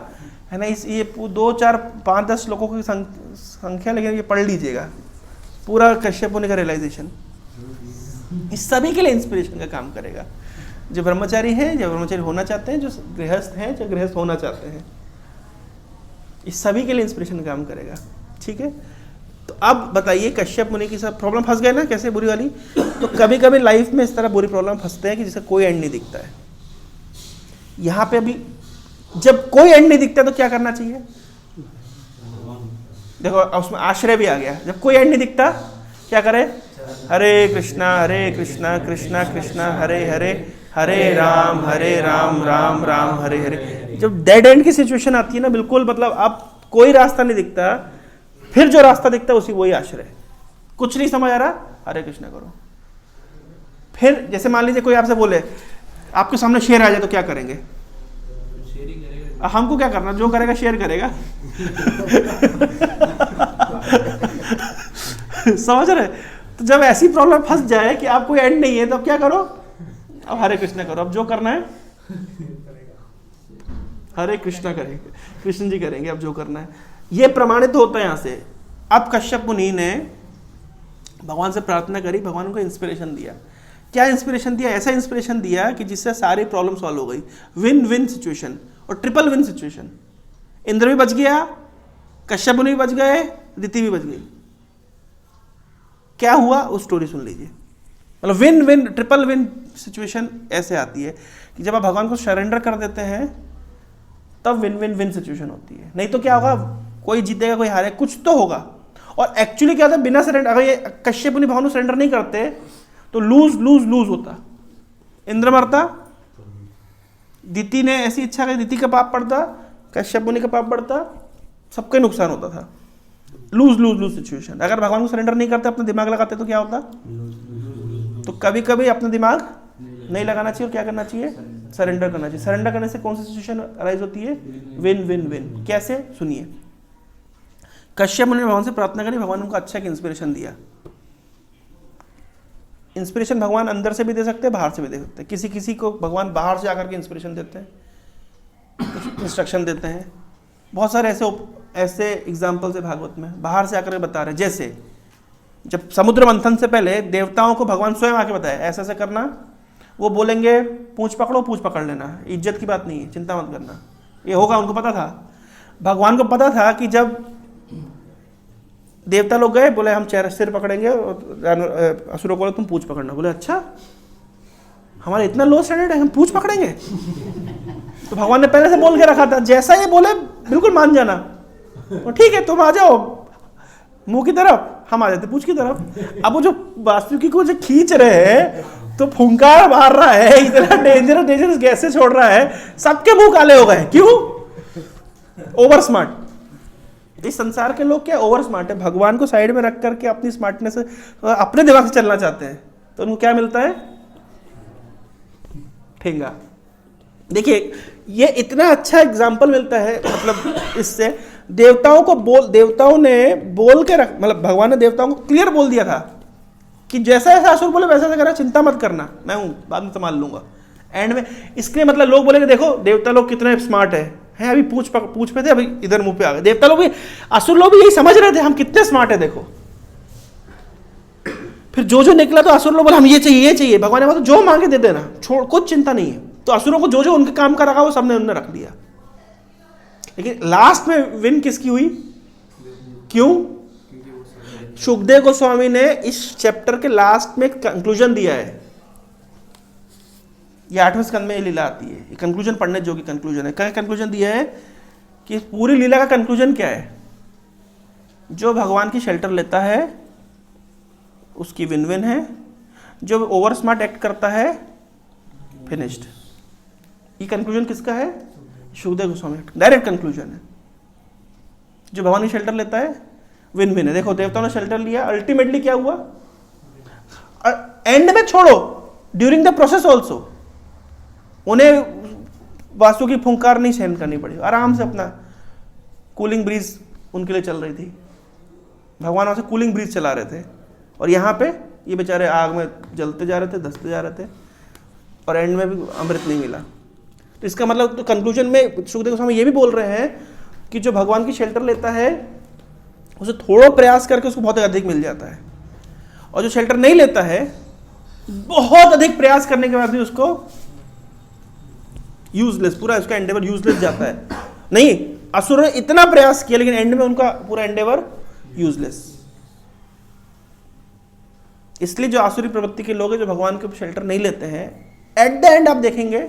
Speaker 1: है ना। ये 2, 4, 5, 10 श्लोकों की संख्या, लेकिन ये पढ़ लीजिएगा पूरा कश्यप मुनि का रियलाइजेशन। इस सभी के लिए इंस्पिरेशन का काम करेगा। जो ब्रह्मचारी हैं, जो ब्रह्मचारी होना चाहते हैं, जो गृहस्थ हैं, जो गृहस्थ होना चाहते हैं, इस सभी के लिए इंस्पिरेशन का काम करेगा। ठीक है, तो अब बताइए कश्यप मुनि की सब प्रॉब्लम फंस गए ना, कैसे बुरी वाली। तो कभी कभी लाइफ में इस तरह बुरी प्रॉब्लम फंसते हैं कि जिसका कोई एंड नहीं दिखता है। यहाँ पे अभी जब कोई एंड नहीं दिखता तो क्या करना चाहिए? देखो उसमें आश्रय भी आ गया। जब कोई एंड नहीं दिखता क्या करे? हरे कृष्णा कृष्णा कृष्णा हरे हरे, हरे राम राम राम हरे हरे। जब डेड एंड की सिचुएशन आती है ना, बिल्कुल मतलब अब कोई रास्ता नहीं दिखता, फिर जो रास्ता दिखता है उसी वही आश्रय। कुछ नहीं समझ आ रहा, हरे कृष्णा करो। फिर जैसे मान लीजिए कोई आपसे बोले आपके सामने शेर आ जाए तो क्या करेंगे?
Speaker 5: शेयर ही करेगा।
Speaker 1: हमको क्या करना, जो करेगा शेयर करेगा। समझ रहे? तो जब ऐसी प्रॉब्लम फंस जाए कि आप कोई एंड नहीं है, तो अब क्या करो? अब हरे कृष्णा करो। अब जो करना है हरे कृष्णा करेंगे, कृष्ण जी करेंगे अब जो करना है। ये प्रमाणित होता है यहाँ से। अब कश्यप मुनि ने भगवान से प्रार्थना करी, भगवान उनको इंस्पिरेशन दिया। क्या इंस्पिरेशन दिया? ऐसा इंस्पिरेशन दिया कि जिससे सारी प्रॉब्लम सॉल्व हो गई। विन विन सिचुएशन और ट्रिपल विन सिचुएशन। इंद्र भी बच गया, कश्यप मुनि भी बच गए, दिति भी बच गई। क्या हुआ उस स्टोरी सुन लीजिए। मतलब win win triple win situation ऐसे आती है कि जब आप भगवान को सरेंडर कर देते हैं तब विन विन विन सिचुएशन होती है। नहीं तो क्या होगा, कोई जीतेगा कोई हारे, कुछ तो होगा। और एक्चुअली क्या होता है, बिना सरेंडर, अगर ये कश्यप मुनि भगवान को सरेंडर नहीं करते तो लूज लूज लूज होता। इंद्र मरता, दिति ने ऐसी इच्छा की, दिति का पाप पड़ता, कश्यप मुनि का पाप पड़ता, सबका नुकसान होता था। Loose situation. अगर भगवान को सरेंडर नहीं करते, अपना दिमाग लगाते तो क्या होता? तो कभी कभी अपना दिमाग नहीं लगाना चाहिए और क्या करना चाहिए? सरेंडर करना चाहिए। सरेंडर करने से कौन सी सिचुएशन अराइज होती है? Win win win. कैसे? सुनिए। कश्यप मुनि ने भगवान से प्रार्थना करी, भगवान ने उनको अच्छा इंस्पिरेशन दिया। इंस्पिरेशन भगवान अंदर से भी दे सकते हैं, बाहर से भी दे सकते हैं। किसी किसी को भगवान बाहर से आकर के इंस्पिरेशन देते हैं, कुछ इंस्ट्रक्शन देते हैं। बहुत सारे ऐसे एग्जाम्पल्स है भागवत में, बाहर से आकर के बता रहे हैं। जैसे जब समुद्र मंथन से पहले देवताओं को भगवान स्वयं आके बताया ऐसा ऐसा करना, वो बोलेंगे पूंछ पकड़ो, पूंछ पकड़ लेना, इज्जत की बात नहीं है, चिंता मत करना, ये होगा। उनको पता था, भगवान को पता था कि जब देवता लोग गए, बोले हम चेहरा सिर पकड़ेंगे, और असुरों को बोले तुम पूंछ पकड़ना। बोले अच्छा, हमारा इतना लो स्टैंडर्ड है, हम पूंछ पकड़ेंगे? तो भगवान ने पहले से बोल के रखा था, जैसा ये बोले बिल्कुल मान जाना। तो ठीक है, तुम आ जाओ मुंह की तरफ, हम आ जाते पूंछ की तरफ। अब वो जो वास्तुकी को जो खींच रहे हैं, तो फुंकार मार रहा है, इतना डेंजरस गैसें छोड़ रहा है, सबके मुंह काले हो गए। क्यों? Over smart. इस संसार के लोग क्या ओवर स्मार्ट है, भगवान को साइड में रख करके अपनी स्मार्टनेस से, अपने दिमाग से चलना चाहते हैं, तो उनको क्या मिलता है? ठेंगा। देखिए, ये इतना अच्छा एग्जाम्पल मिलता है, मतलब इससे देवताओं ने बोल के रख, मतलब भगवान ने देवताओं को क्लियर बोल दिया था कि जैसा ऐसा असुर बोले वैसा ऐसा करना, चिंता मत करना, मैं हूं, बाद में संभाल लूंगा। एंड में इसके मतलब लोग बोलेंगे देखो देवता लोग कितने स्मार्ट है अभी पूछ पे थे, अभी इधर मुंह पे आ गए। देवता लोग भी, असुर लोग भी यही समझ रहे थे हम कितने स्मार्ट है, देखो। फिर जो निकला तो असुर लोग बोले हम ये चाहिए। भगवान ने बोला जो मांगे दे देना, छोड़, कुछ चिंता नहीं है। तो असुरों को जो उनके काम का रखा वो सबने उन्होंने रख दिया। लेकिन लास्ट में विन किसकी हुई? क्यों? सुखदेव गोस्वामी ने इस चैप्टर के लास्ट में कंक्लूजन दिया है। ये 8वें स्कंद में ये लीला आती है, ये कंक्लूजन पढ़ने जो कि कंक्लूजन है। क्या कंक्लूजन दिया है कि पूरी लीला का कंक्लूजन क्या है? जो भगवान की शेल्टर लेता है उसकी विन विन है, जो ओवर स्मार्ट एक्ट करता है फिनिश्ड। ये कंक्लूजन किसका है? सुखदेव गोस्वामी। डायरेक्ट कंक्लूजन है। जो भगवान की शेल्टर लेता है विन विन है। देखो देवताओं ने शेल्टर लिया, अल्टीमेटली क्या हुआ? एंड में छोड़ो, ड्यूरिंग द प्रोसेस ऑल्सो उन्हें वास्तु की फुंकार नहीं सहन करनी पड़ी, आराम से अपना कूलिंग ब्रीज उनके लिए चल रही थी। भगवान वहां से कूलिंग ब्रीज चला रहे थे, और यहाँ पे ये बेचारे आग में जलते जा रहे थे, धसते जा रहे थे, और एंड में भी अमृत नहीं मिला। तो इसका मतलब तो कंक्लूजन में सुखदेव गोस्वामी ये भी बोल रहे हैं कि जो भगवान की शेल्टर लेता है उसे थोड़ा प्रयास करके उसको बहुत अधिक मिल जाता है, और जो शेल्टर नहीं लेता है बहुत अधिक प्रयास करने के बाद भी उसको यूजलेस, पूरा उसका एंडेवर यूजलेस जाता है। नहीं, असुर ने इतना प्रयास किया लेकिन एंड में उनका पूरा एंडेवर यूजलेस। इसलिए जो आसुरी प्रवृत्ति के लोग हैं, जो भगवान के शेल्टर नहीं लेते हैं, एट द एंड आप देखेंगे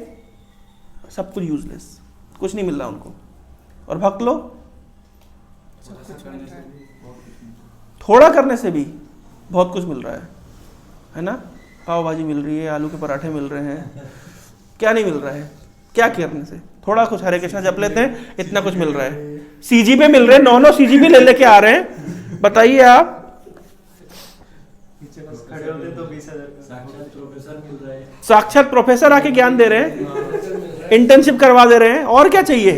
Speaker 1: सब कुछ यूजलेस, कुछ नहीं मिल रहा उनको। और भक्त लोग थोड़ा करने से भी बहुत कुछ मिल रहा है ना? पाव भाजी मिल रही है, आलू के पराठे मिल रहे हैं, क्या नहीं मिल रहा है? क्या करने से? थोड़ा कुछ हरे कृष्णा जप लेते हैं, इतना कुछ मिल रहा है। सीजीबी मिल रहे हैं, 9 सीजीबी ले लेके आ रहे हैं। बताइए आप,
Speaker 6: खड़े होते तो 20,000
Speaker 5: साक्षात प्रोफेसर मिल रहे हैं,
Speaker 1: साक्षात प्रोफेसर आके ज्ञान दे रहे हैं, इंटर्नशिप करवा दे रहे हैं, और क्या चाहिए?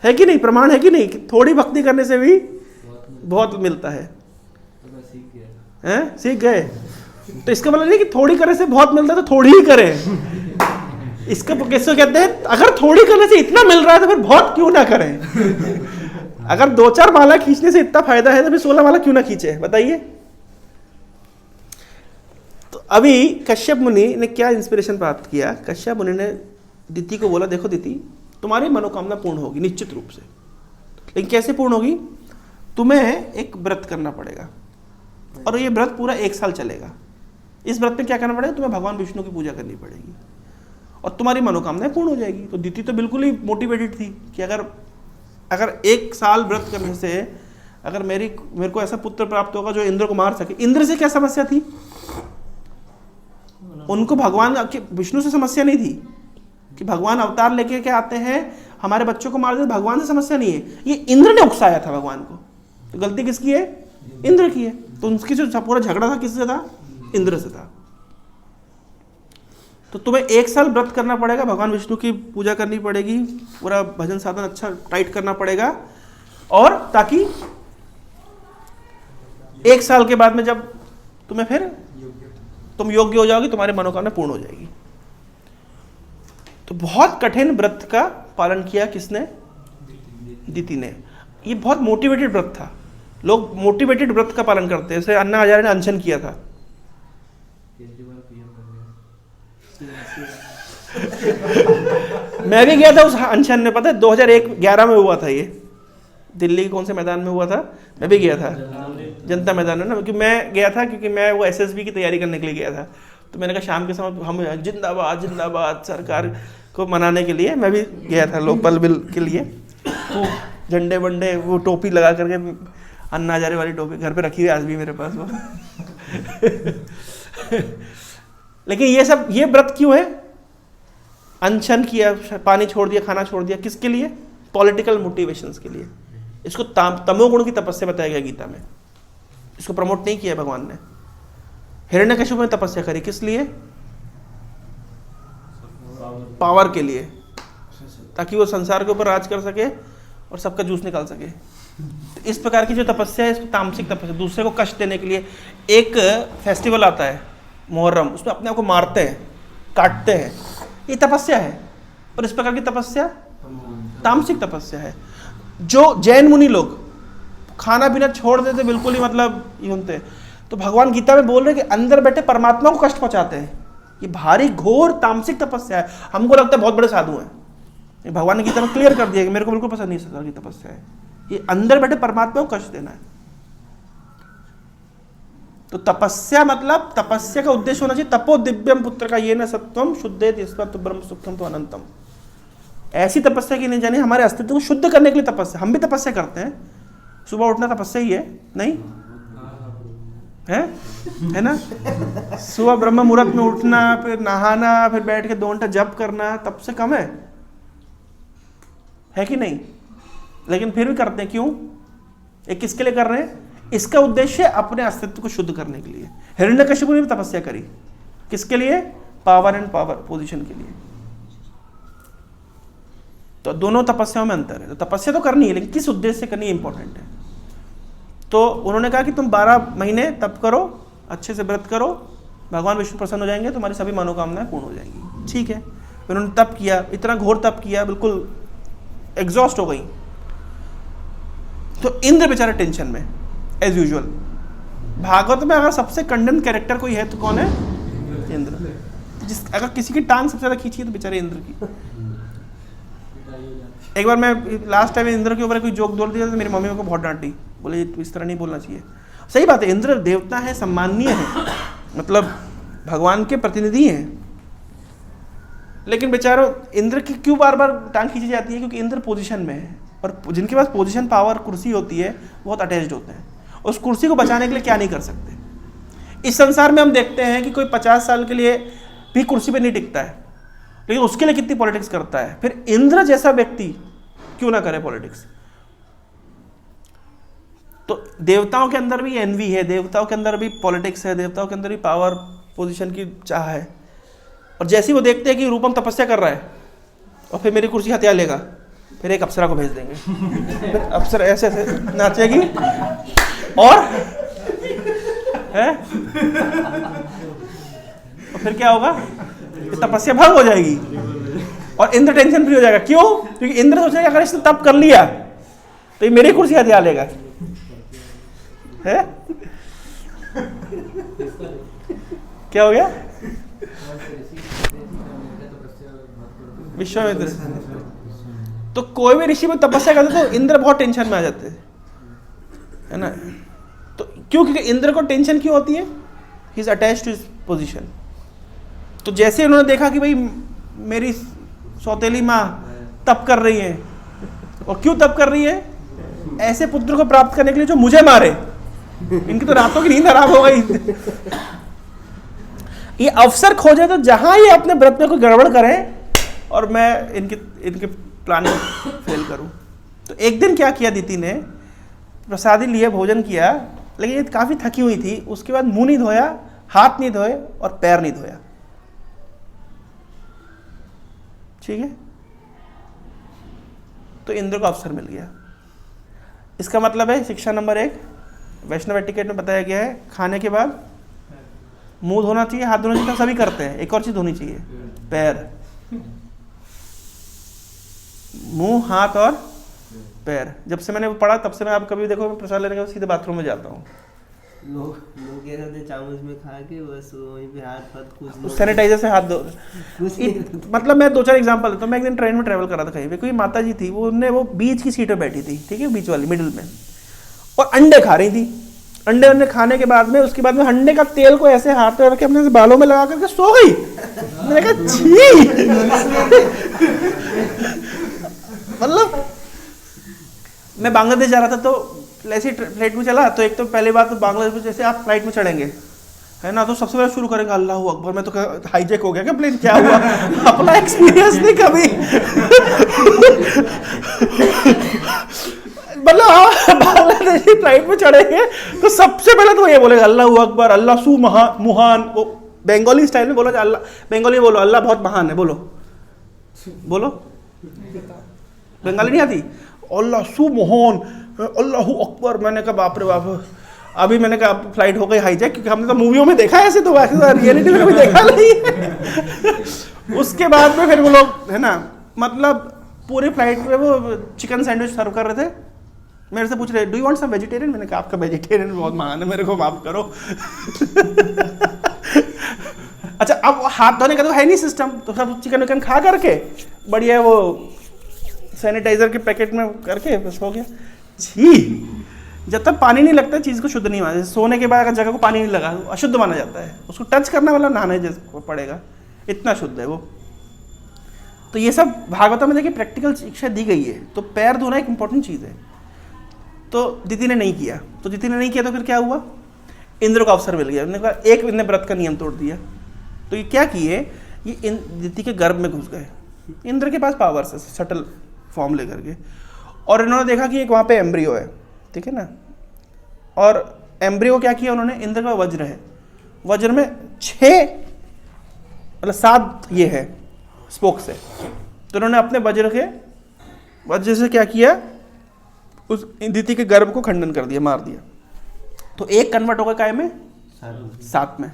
Speaker 1: है कि नहीं? प्रमाण है कि नहीं? थोड़ी भक्ति करने से भी बहुत मिलता है। हैं? सीख गए? तो इसका मतलब नहीं कि थोड़ी करने से बहुत मिलता है तो थोड़ी ही करें। इसका किसको कहते हैं? अगर थोड़ी करने से इतना मिल रहा है तो फिर बहुत क्यों ना करें? अगर 2-4 माला खींचने से इतना फायदा है तो फिर 16 माला क्यों ना खींचे? बताइए। तो अभी कश्यप मुनि ने क्या इंस्पिरेशन प्राप्त किया? कश्यप मुनि ने दिति को बोला, देखो दिति, तुम्हारी मनोकामना पूर्ण होगी निश्चित रूप से, लेकिन कैसे पूर्ण होगी? तुम्हें एक व्रत करना पड़ेगा, और ये व्रत पूरा 1 साल चलेगा। इस व्रत में क्या करना पड़ेगा? तुम्हें भगवान विष्णु की पूजा करनी पड़ेगी, और तुम्हारी मनोकामनाएं पूर्ण हो जाएगी। तो दिति तो बिल्कुल ही मोटिवेटेड थी कि अगर 1 साल व्रत करने से अगर मेरे को ऐसा पुत्र प्राप्त होगा जो इंद्र को मार सके। इंद्र से क्या समस्या थी? उनको भगवान विष्णु से समस्या नहीं थी कि भगवान अवतार लेके के आते हैं हमारे बच्चों को मार देते, भगवान से समस्या नहीं है, ये इंद्र ने उकसाया था भगवान को। तो गलती किसकी है? इंद्र की है। तो उनकी जो पूरा झगड़ा था किससे था? इंद्र से था। तो तुम्हें 1 साल व्रत करना पड़ेगा, भगवान विष्णु की पूजा करनी पड़ेगी, पूरा भजन साधन अच्छा टाइट करना पड़ेगा, और ताकि 1 साल के बाद में जब तुम्हें फिर तुम योग्य हो जाओगे, तुम्हारी मनोकामना पूर्ण हो जाएगी। तो बहुत कठिन व्रत का पालन किया किसने? दिति ने। ये बहुत मोटिवेटेड व्रत था। लोग मोटिवेटेड व्रत का पालन करते हैं, जैसे अन्ना हजारे ने अनशन किया था। मैं भी गया था उस अनशन में, पता है 2011 में हुआ था ये, दिल्ली के कौन से मैदान में हुआ था, मैं भी गया था, जनता मैदान में ना, क्योंकि मैं गया था क्योंकि मैं वो एसएसबी की तैयारी करने के लिए गया था। तो मैंने कहा शाम के समय हम जिंदाबाद जिंदाबाद सरकार को मनाने के लिए मैं भी गया था, लोकपाल बिल के लिए। तो झंडे वंडे वो टोपी लगा करके, अन्ना हजारे वाली टोपी घर पे रखी हुई आज भी मेरे पास वो। लेकिन ये व्रत क्यों है? अनशन किया, पानी छोड़ दिया, खाना छोड़ दिया, किसके लिए? पॉलिटिकल मोटिवेशंस के लिए। इसको तमोगुण की तपस्या बताया गया गीता में, इसको प्रमोट नहीं किया भगवान ने। हिरण्यकशिपु ने तपस्या करी, किस लिए? पावर के लिए, ताकि वो संसार के ऊपर राज कर सके और सबका जूस निकाल सके। तो इस प्रकार की जो तपस्या है इसको तामसिक तपस्या, दूसरे को कष्ट देने के लिए। एक फेस्टिवल आता है मुहर्रम, उसमें अपने आप को मारते हैं, काटते हैं, ये तपस्या है। और इस प्रकार की तपस्या तामसिक तपस्या है। जो जैन मुनि लोग खाना पीना छोड़ देते, बिल्कुल ही मतलब यूनते, तो भगवान गीता में बोल रहे हैं कि अंदर बैठे परमात्मा को कष्ट पहुंचाते हैं। ये भारी घोर तामसिक तपस्या है। हमको लगता है बहुत बड़े साधु हैं, ये भगवान ने गीता में क्लियर कर दिया कि मेरे को बिल्कुल पसंद नहीं इस तरह की तपस्या है। ये अंदर बैठे परमात्मा को कष्ट देना है। तो तपस्या मतलब, तपस्या का उद्देश्य होना चाहिए तपो दिव्यम पुत्र का ये न सत्वम शुद्धेत यस्मात् ब्रह्म सुखम तो अनंतम। ऐसी तपस्या की नहीं जानी, हमारे अस्तित्व को शुद्ध करने के लिए तपस्या। हम भी तपस्या करते हैं, सुबह उठना तपस्या ही है, नहीं है ना? सुबह ब्रह्म मुहूर्त में उठना, फिर नहाना, फिर बैठ के 2 घंटा जप करना, तब से कम है कि नहीं? लेकिन फिर भी करते हैं, क्यों? ये किसके लिए कर रहे हैं? इसका उद्देश्य अपने अस्तित्व को शुद्ध करने के लिए। हिरण्यकशिपु ने भी तपस्या करी, किसके लिए? पावर एंड पावर पोजीशन के लिए। तो दोनों तपस्याओं में अंतर है। तो तपस्या तो करनी है, लेकिन किस उद्देश्य से करनी है इंपॉर्टेंट है। तो उन्होंने कहा कि तुम 12 महीने तप करो, अच्छे से व्रत करो, भगवान विष्णु प्रसन्न हो जाएंगे, तुम्हारी सभी मनोकामनाएं पूर्ण हो जाएंगी। ठीक है, फिर उन्होंने तप किया, इतना घोर तप किया, बिल्कुल एग्जॉस्ट हो गई। तो इंद्र बेचारा टेंशन में एज यूजुअल। भागवत में अगर सबसे कंडेम कैरेक्टर कोई है तो कौन है? इंद्र। अगर किसी की टांग सबसे ज्यादा खींची है तो बेचारे इंद्र की। एक बार मैं लास्ट टाइम इंद्र के ऊपर कोई जोक बोल दिया तो मेरी मम्मी को बहुत डांटी, बोले इस तरह नहीं बोलना चाहिए। सही बात है, इंद्र देवता है, सम्माननीय है, मतलब भगवान के प्रतिनिधि हैं। लेकिन बेचारों इंद्र की क्यों बार बार टांग खींची जाती है? क्योंकि इंद्र पोजीशन में है, और जिनके पास पोजीशन, पावर, कुर्सी होती है, बहुत अटैच्ड होते हैं। उस कुर्सी को बचाने के लिए क्या नहीं कर सकते। इस संसार में हम देखते हैं कि कोई 50 साल के लिए भी कुर्सी पे नहीं टिकता है, लेकिन उसके लिए कितनी पॉलिटिक्स करता है। फिर इंद्र जैसा व्यक्ति क्यों ना करे पॉलिटिक्स? तो देवताओं के अंदर भी एनवी है, देवताओं के अंदर भी पॉलिटिक्स है, देवताओं के अंदर भी पावर पोजीशन की चाह है। और जैसे ही वो देखते हैं कि रूपम तपस्या कर रहा है और फिर मेरी कुर्सी हथिया लेगा, फिर एक अप्सरा को भेज देंगे, फिर अप्सरा ऐसे ऐसे नाचेगी और फिर क्या होगा? तपस्या भंग हो जाएगी और इंद्र टेंशन फ्री हो जाएगा। क्यों? क्योंकि इंद्र सोचेगा अगर इसने तप कर लिया तो ये मेरी कुर्सी हथिया लेगा, है? क्या हो गया? विश्वामित्र। तो कोई भी ऋषि में तपस्या करते तो इंद्र बहुत टेंशन में आ जाते है ना। तो क्यों? क्योंकि इंद्र को टेंशन क्यों होती है? He is attached to his position. तो जैसे उन्होंने देखा कि भाई मेरी सौतेली माँ तप कर रही है, और क्यों तप कर रही है? ऐसे पुत्र को प्राप्त करने के लिए जो मुझे मारे। इनकी तो रातों की नींद हराम हो गई। ये अवसर खोजे तो जहां ये अपने व्रत में कोई गड़बड़ करें और मैं इनके प्लानिंग फेल करूं। तो एक दिन क्या किया दीदी ने, प्रसादी लिए, भोजन किया, लेकिन ये काफ़ी थकी हुई थी। उसके बाद मुंह नहीं धोया, हाथ नहीं धोए और पैर नहीं धोया। ठीक है, तो इंद्र को अवसर मिल गया। इसका मतलब है शिक्षा नंबर 1 वैष्णव एटिकेट में बताया गया है, खाने के बाद मुंह धोना चाहिए, हाथ धोना चाहिए, सभी करते हैं। एक और चीज धोनी चाहिए, पैर, मुंह, हाथ और पैर। जब से मैंने वो पढ़ा तब से मैं, आप कभी देखो मैं प्रसाद लेने के बाद सीधे बाथरूम में जाता हूँ।
Speaker 3: लोग क्या करते हैं, चामच में खा के बस वहीं पे हाथ कुछ
Speaker 1: सैनिटाइजर से हाथ धो।
Speaker 3: कुछ नहीं।
Speaker 1: मतलब मैं 2-4 एग्जांपल देता हूँ। मैं एक दिन ट्रेन में ट्रैवल कर रहा था कहीं पे, कोई माता जी थी, वो बीच की सीट पे बैठी थी, ठीक है, बीच वाली मिडिल में, और अंडे खा रही थी। अंडे खाने के बाद में, उसके बाद में अंडे का तेल को ऐसे हाथ में रख के अपने बालों में लगा करके सो गई। मैंने कहा छी। मतलब मैं बांग्लादेश जा रहा था तो ऐसे फ्लाइट में चला, तो एक तो पहली बात तो बांग्लादेश में जैसे आप फ्लाइट में चढ़ेंगे है ना, तो सबसे पहले शुरू करेंगे अल्लाह अकबर। मैं तो हाईजैक हो गया क्या प्लेन, क्या हुआ, अपना एक्सपीरियंस नहीं कभी। मतलब बांग्लादेशी फ्लाइट में चढ़ेंगे तो सबसे पहले तो ये बोलेगा अल्लाह अकबर, अल्लाह सु मुहान। वो बंगाली स्टाइल में बोलो, अल्लाह बंगाली में बोलो, अल्लाह बहुत महान है, बोलो बोलो। बंगाली नहीं आती, अल्लाह सु मोहन, अल्लाह अकबर। मैंने कहा बाप रे बाप, अभी मैंने कहा फ्लाइट हो गई हाईजैक, क्योंकि हमने तो मूवियों में देखा है ऐसे, तो वैसे रियलिटी में कभी देखा नहीं है। उसके बाद में फिर वो लोग है ना, मतलब पूरी फ्लाइट में वो चिकन सैंडविच सर्व कर रहे थे। मेरे से पूछ रहे do you want some vegetarian. मैंने कहा आपका वेजिटेरियन बहुत महान है, मेरे को माफ करो। अच्छा, अब हाथ धोने का तो है नहीं सिस्टम, तो सब चिकन विकन खा करके बढ़िया वो सैनिटाइजर के पैकेट में करके बस हो गया। छी, जब तक पानी नहीं लगता चीज़ को शुद्ध नहीं माना। सोने के बाद अगर जगह को पानी नहीं लगा अशुद्ध माना जाता है, उसको टच करने वाला नहाने जैसे पड़ेगा, इतना शुद्ध है वो। तो ये सब भागवत में देखिए प्रैक्टिकल शिक्षा दी गई है। तो पैर धोना एक इंपॉर्टेंट चीज़ है। तो दीदी ने नहीं किया, तो फिर क्या हुआ, इंद्र को अवसर मिल गया। उन्होंने कहा एक इन्हें व्रत का नियम तोड़ दिया। तो ये क्या किए, ये दीदी के गर्भ में घुस गए। इंद्र के पास पावर्स है सटल फॉर्म लेकर के, और इन्होंने देखा कि एक वहाँ पे एम्ब्रियो है, ठीक है ना, और एम्ब्रियो क्या किया उन्होंने, इंद्र का वज्र है, वज्र में 7 ये है स्पोक से, तो उन्होंने अपने वज्र से क्या किया, उस दीति के गर्भ को खंडन कर दिया, मार दिया। तो एक कन्वर्ट होगा काय में, 7 में।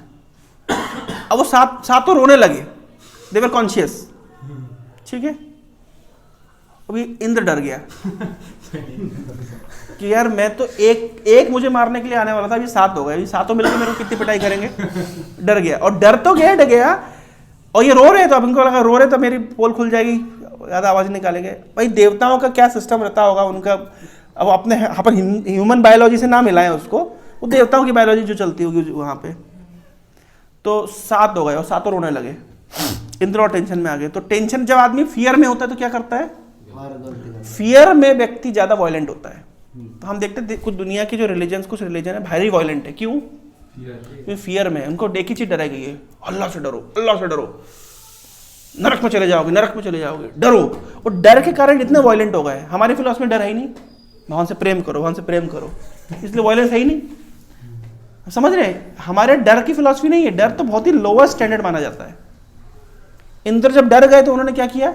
Speaker 1: अब वो सातों रोने लगे, दे वर कॉन्शियस, ठीक है। अभी इंद्र डर गया कि यार मैं तो एक मुझे मारने के लिए आने वाला था, अभी 7 हो गए, अभी 7 मिलकर मेरे को कितनी पिटाई करेंगे। डर गया, और डर गया, और ये रो रहे, तो अब इनको लगा रो रहे तो मेरी पोल खुल जाएगी, ज़्यादा आवाज़ निकालेंगे। भाई देवताओं का क्या सिस्टम रहता होगा उनका, अब अपने अपन ह्यूमन बायोलॉजी से ना मिलाएं उसको, वो देवताओं की बायोलॉजी जो चलती होगी वहाँ पे। तो 7 हो गए और 7 रोने लगे, इंद्र और टेंशन में आ गए। तो टेंशन, जब आदमी फियर में होता है तो क्या करता है, फियर में व्यक्ति ज़्यादा वायलेंट होता है। तो हम देखते हैं कुछ दुनिया की जो कुछ रिलीजन है भारी वायलेंट है, क्यों, फियर में। उनको एक ही चीज डराई गई है, अल्लाह से डरो, अल्लाह से डरो, नरक में चले जाओगे, डरो। और डर के कारण इतने वायलेंट हो गए। हमारी फिलॉसफी में डर है ही नहीं, भगवान से प्रेम करो, इसलिए वायलेंस है ही नहीं। समझ रहे हैं, हमारे डर की फिलॉसफी नहीं है, डर तो बहुत ही लोअर स्टैंडर्ड माना जाता है। इंद्र जब डर गए तो उन्होंने क्या किया,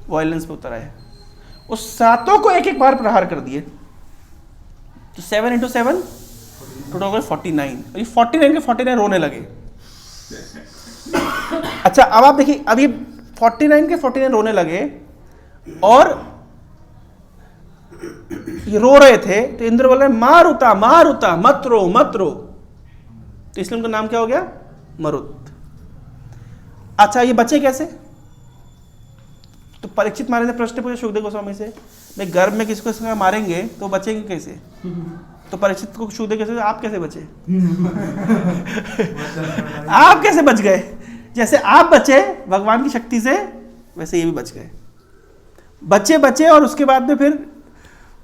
Speaker 1: वायलेंस पे उतर आए, उस 7 को एक बार प्रहार कर दिए। तो 7 × 7 टोटल 49, और ये 49 के 49 रोने लगे। अच्छा, अब आप देखिए, अब ये 49 के 49 रोने लगे और ये रो रहे थे, तो इंद्र बोल रहे मारुता मत रो। तो इसलिए उनका नाम क्या हो गया, मरुत। अच्छा, ये बचे कैसे, तो परीक्षित महाराज ने प्रश्न पूछा सुखदेव गोस्वामी से, भाई गर्भ में किसको मारेंगे तो बचेंगे कैसे। तो परीक्षित को सुखदेव कैसे, आप कैसे बचे आप कैसे बच गए, जैसे आप बचे भगवान की शक्ति से, वैसे ये भी बच गए। बचे और उसके बाद में फिर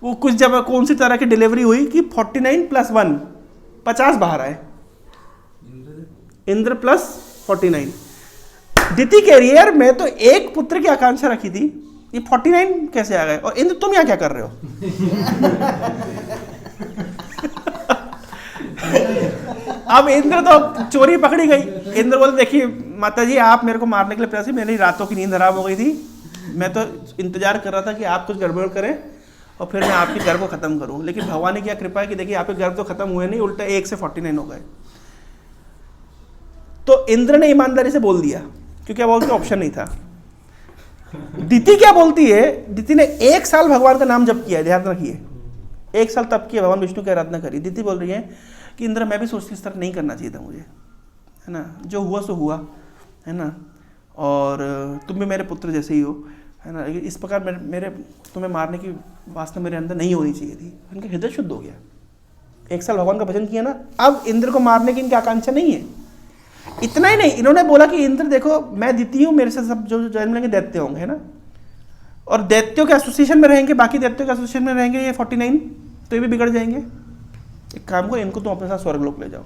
Speaker 1: वो कुछ जब कौन सी तरह की डिलीवरी हुई कि 49 + 1 50 बाहर आए, इंद्र प्लस 49। दिति कह रही है यार मैं तो एक पुत्र की आकांक्षा रखी थी, ये 49 कैसे आ गए? और इंद्र तुम यहाँ क्या कर रहे हो? अब इंद्र तो चोरी पकड़ी गई। इंद्र बोले देखिए माता जी आप मेरे को मारने के लिए प्रयास, मेरी रातों की नींद हराम हो गई थी, मैं तो इंतजार कर रहा था कि आप कुछ गड़बड़ करें और फिर मैं आपके गर्भ को खत्म करूं। लेकिन भगवान ने क्या कृपा है कि देखिए आपके गर्भ तो खत्म हुए नहीं, उल्टा 1 से 49 हो गए। तो इंद्र ने ईमानदारी से बोल दिया क्योंकि अब उसका ऑप्शन नहीं था। दिति क्या बोलती है? दिति ने 1 साल भगवान का नाम जप किया, ध्यान रखिए 1 साल तप किया, भगवान विष्णु की आराधना करी। दिति बोल रही है कि इंद्र मैं भी सोचती इस तरह नहीं करना चाहिए था मुझे, है ना, जो हुआ सो हुआ, है ना, और तुम भी मेरे पुत्र जैसे ही हो, है ना, इस प्रकार मेरे तुम्हें मारने की वासना मेरे अंदर नहीं होनी चाहिए थी। इनका हृदय शुद्ध हो गया, 1 साल भगवान का भजन किया ना, अब इंद्र को मारने की इनकी आकांक्षा नहीं है। इतना ही नहीं, इन्होंने बोला कि इंद्र देखो मैं दिति हूँ, मेरे से सब जो जन्म लेंगे दैत्य होंगे, है ना, और दैत्यों के एसोसिएशन में रहेंगे, बाकी दैत्यों के एसोसिएशन में रहेंगे ये 49, तो ये भी बिगड़ जाएंगे। एक काम करो इनको तुम अपने साथ स्वर्गलोक ले जाओ।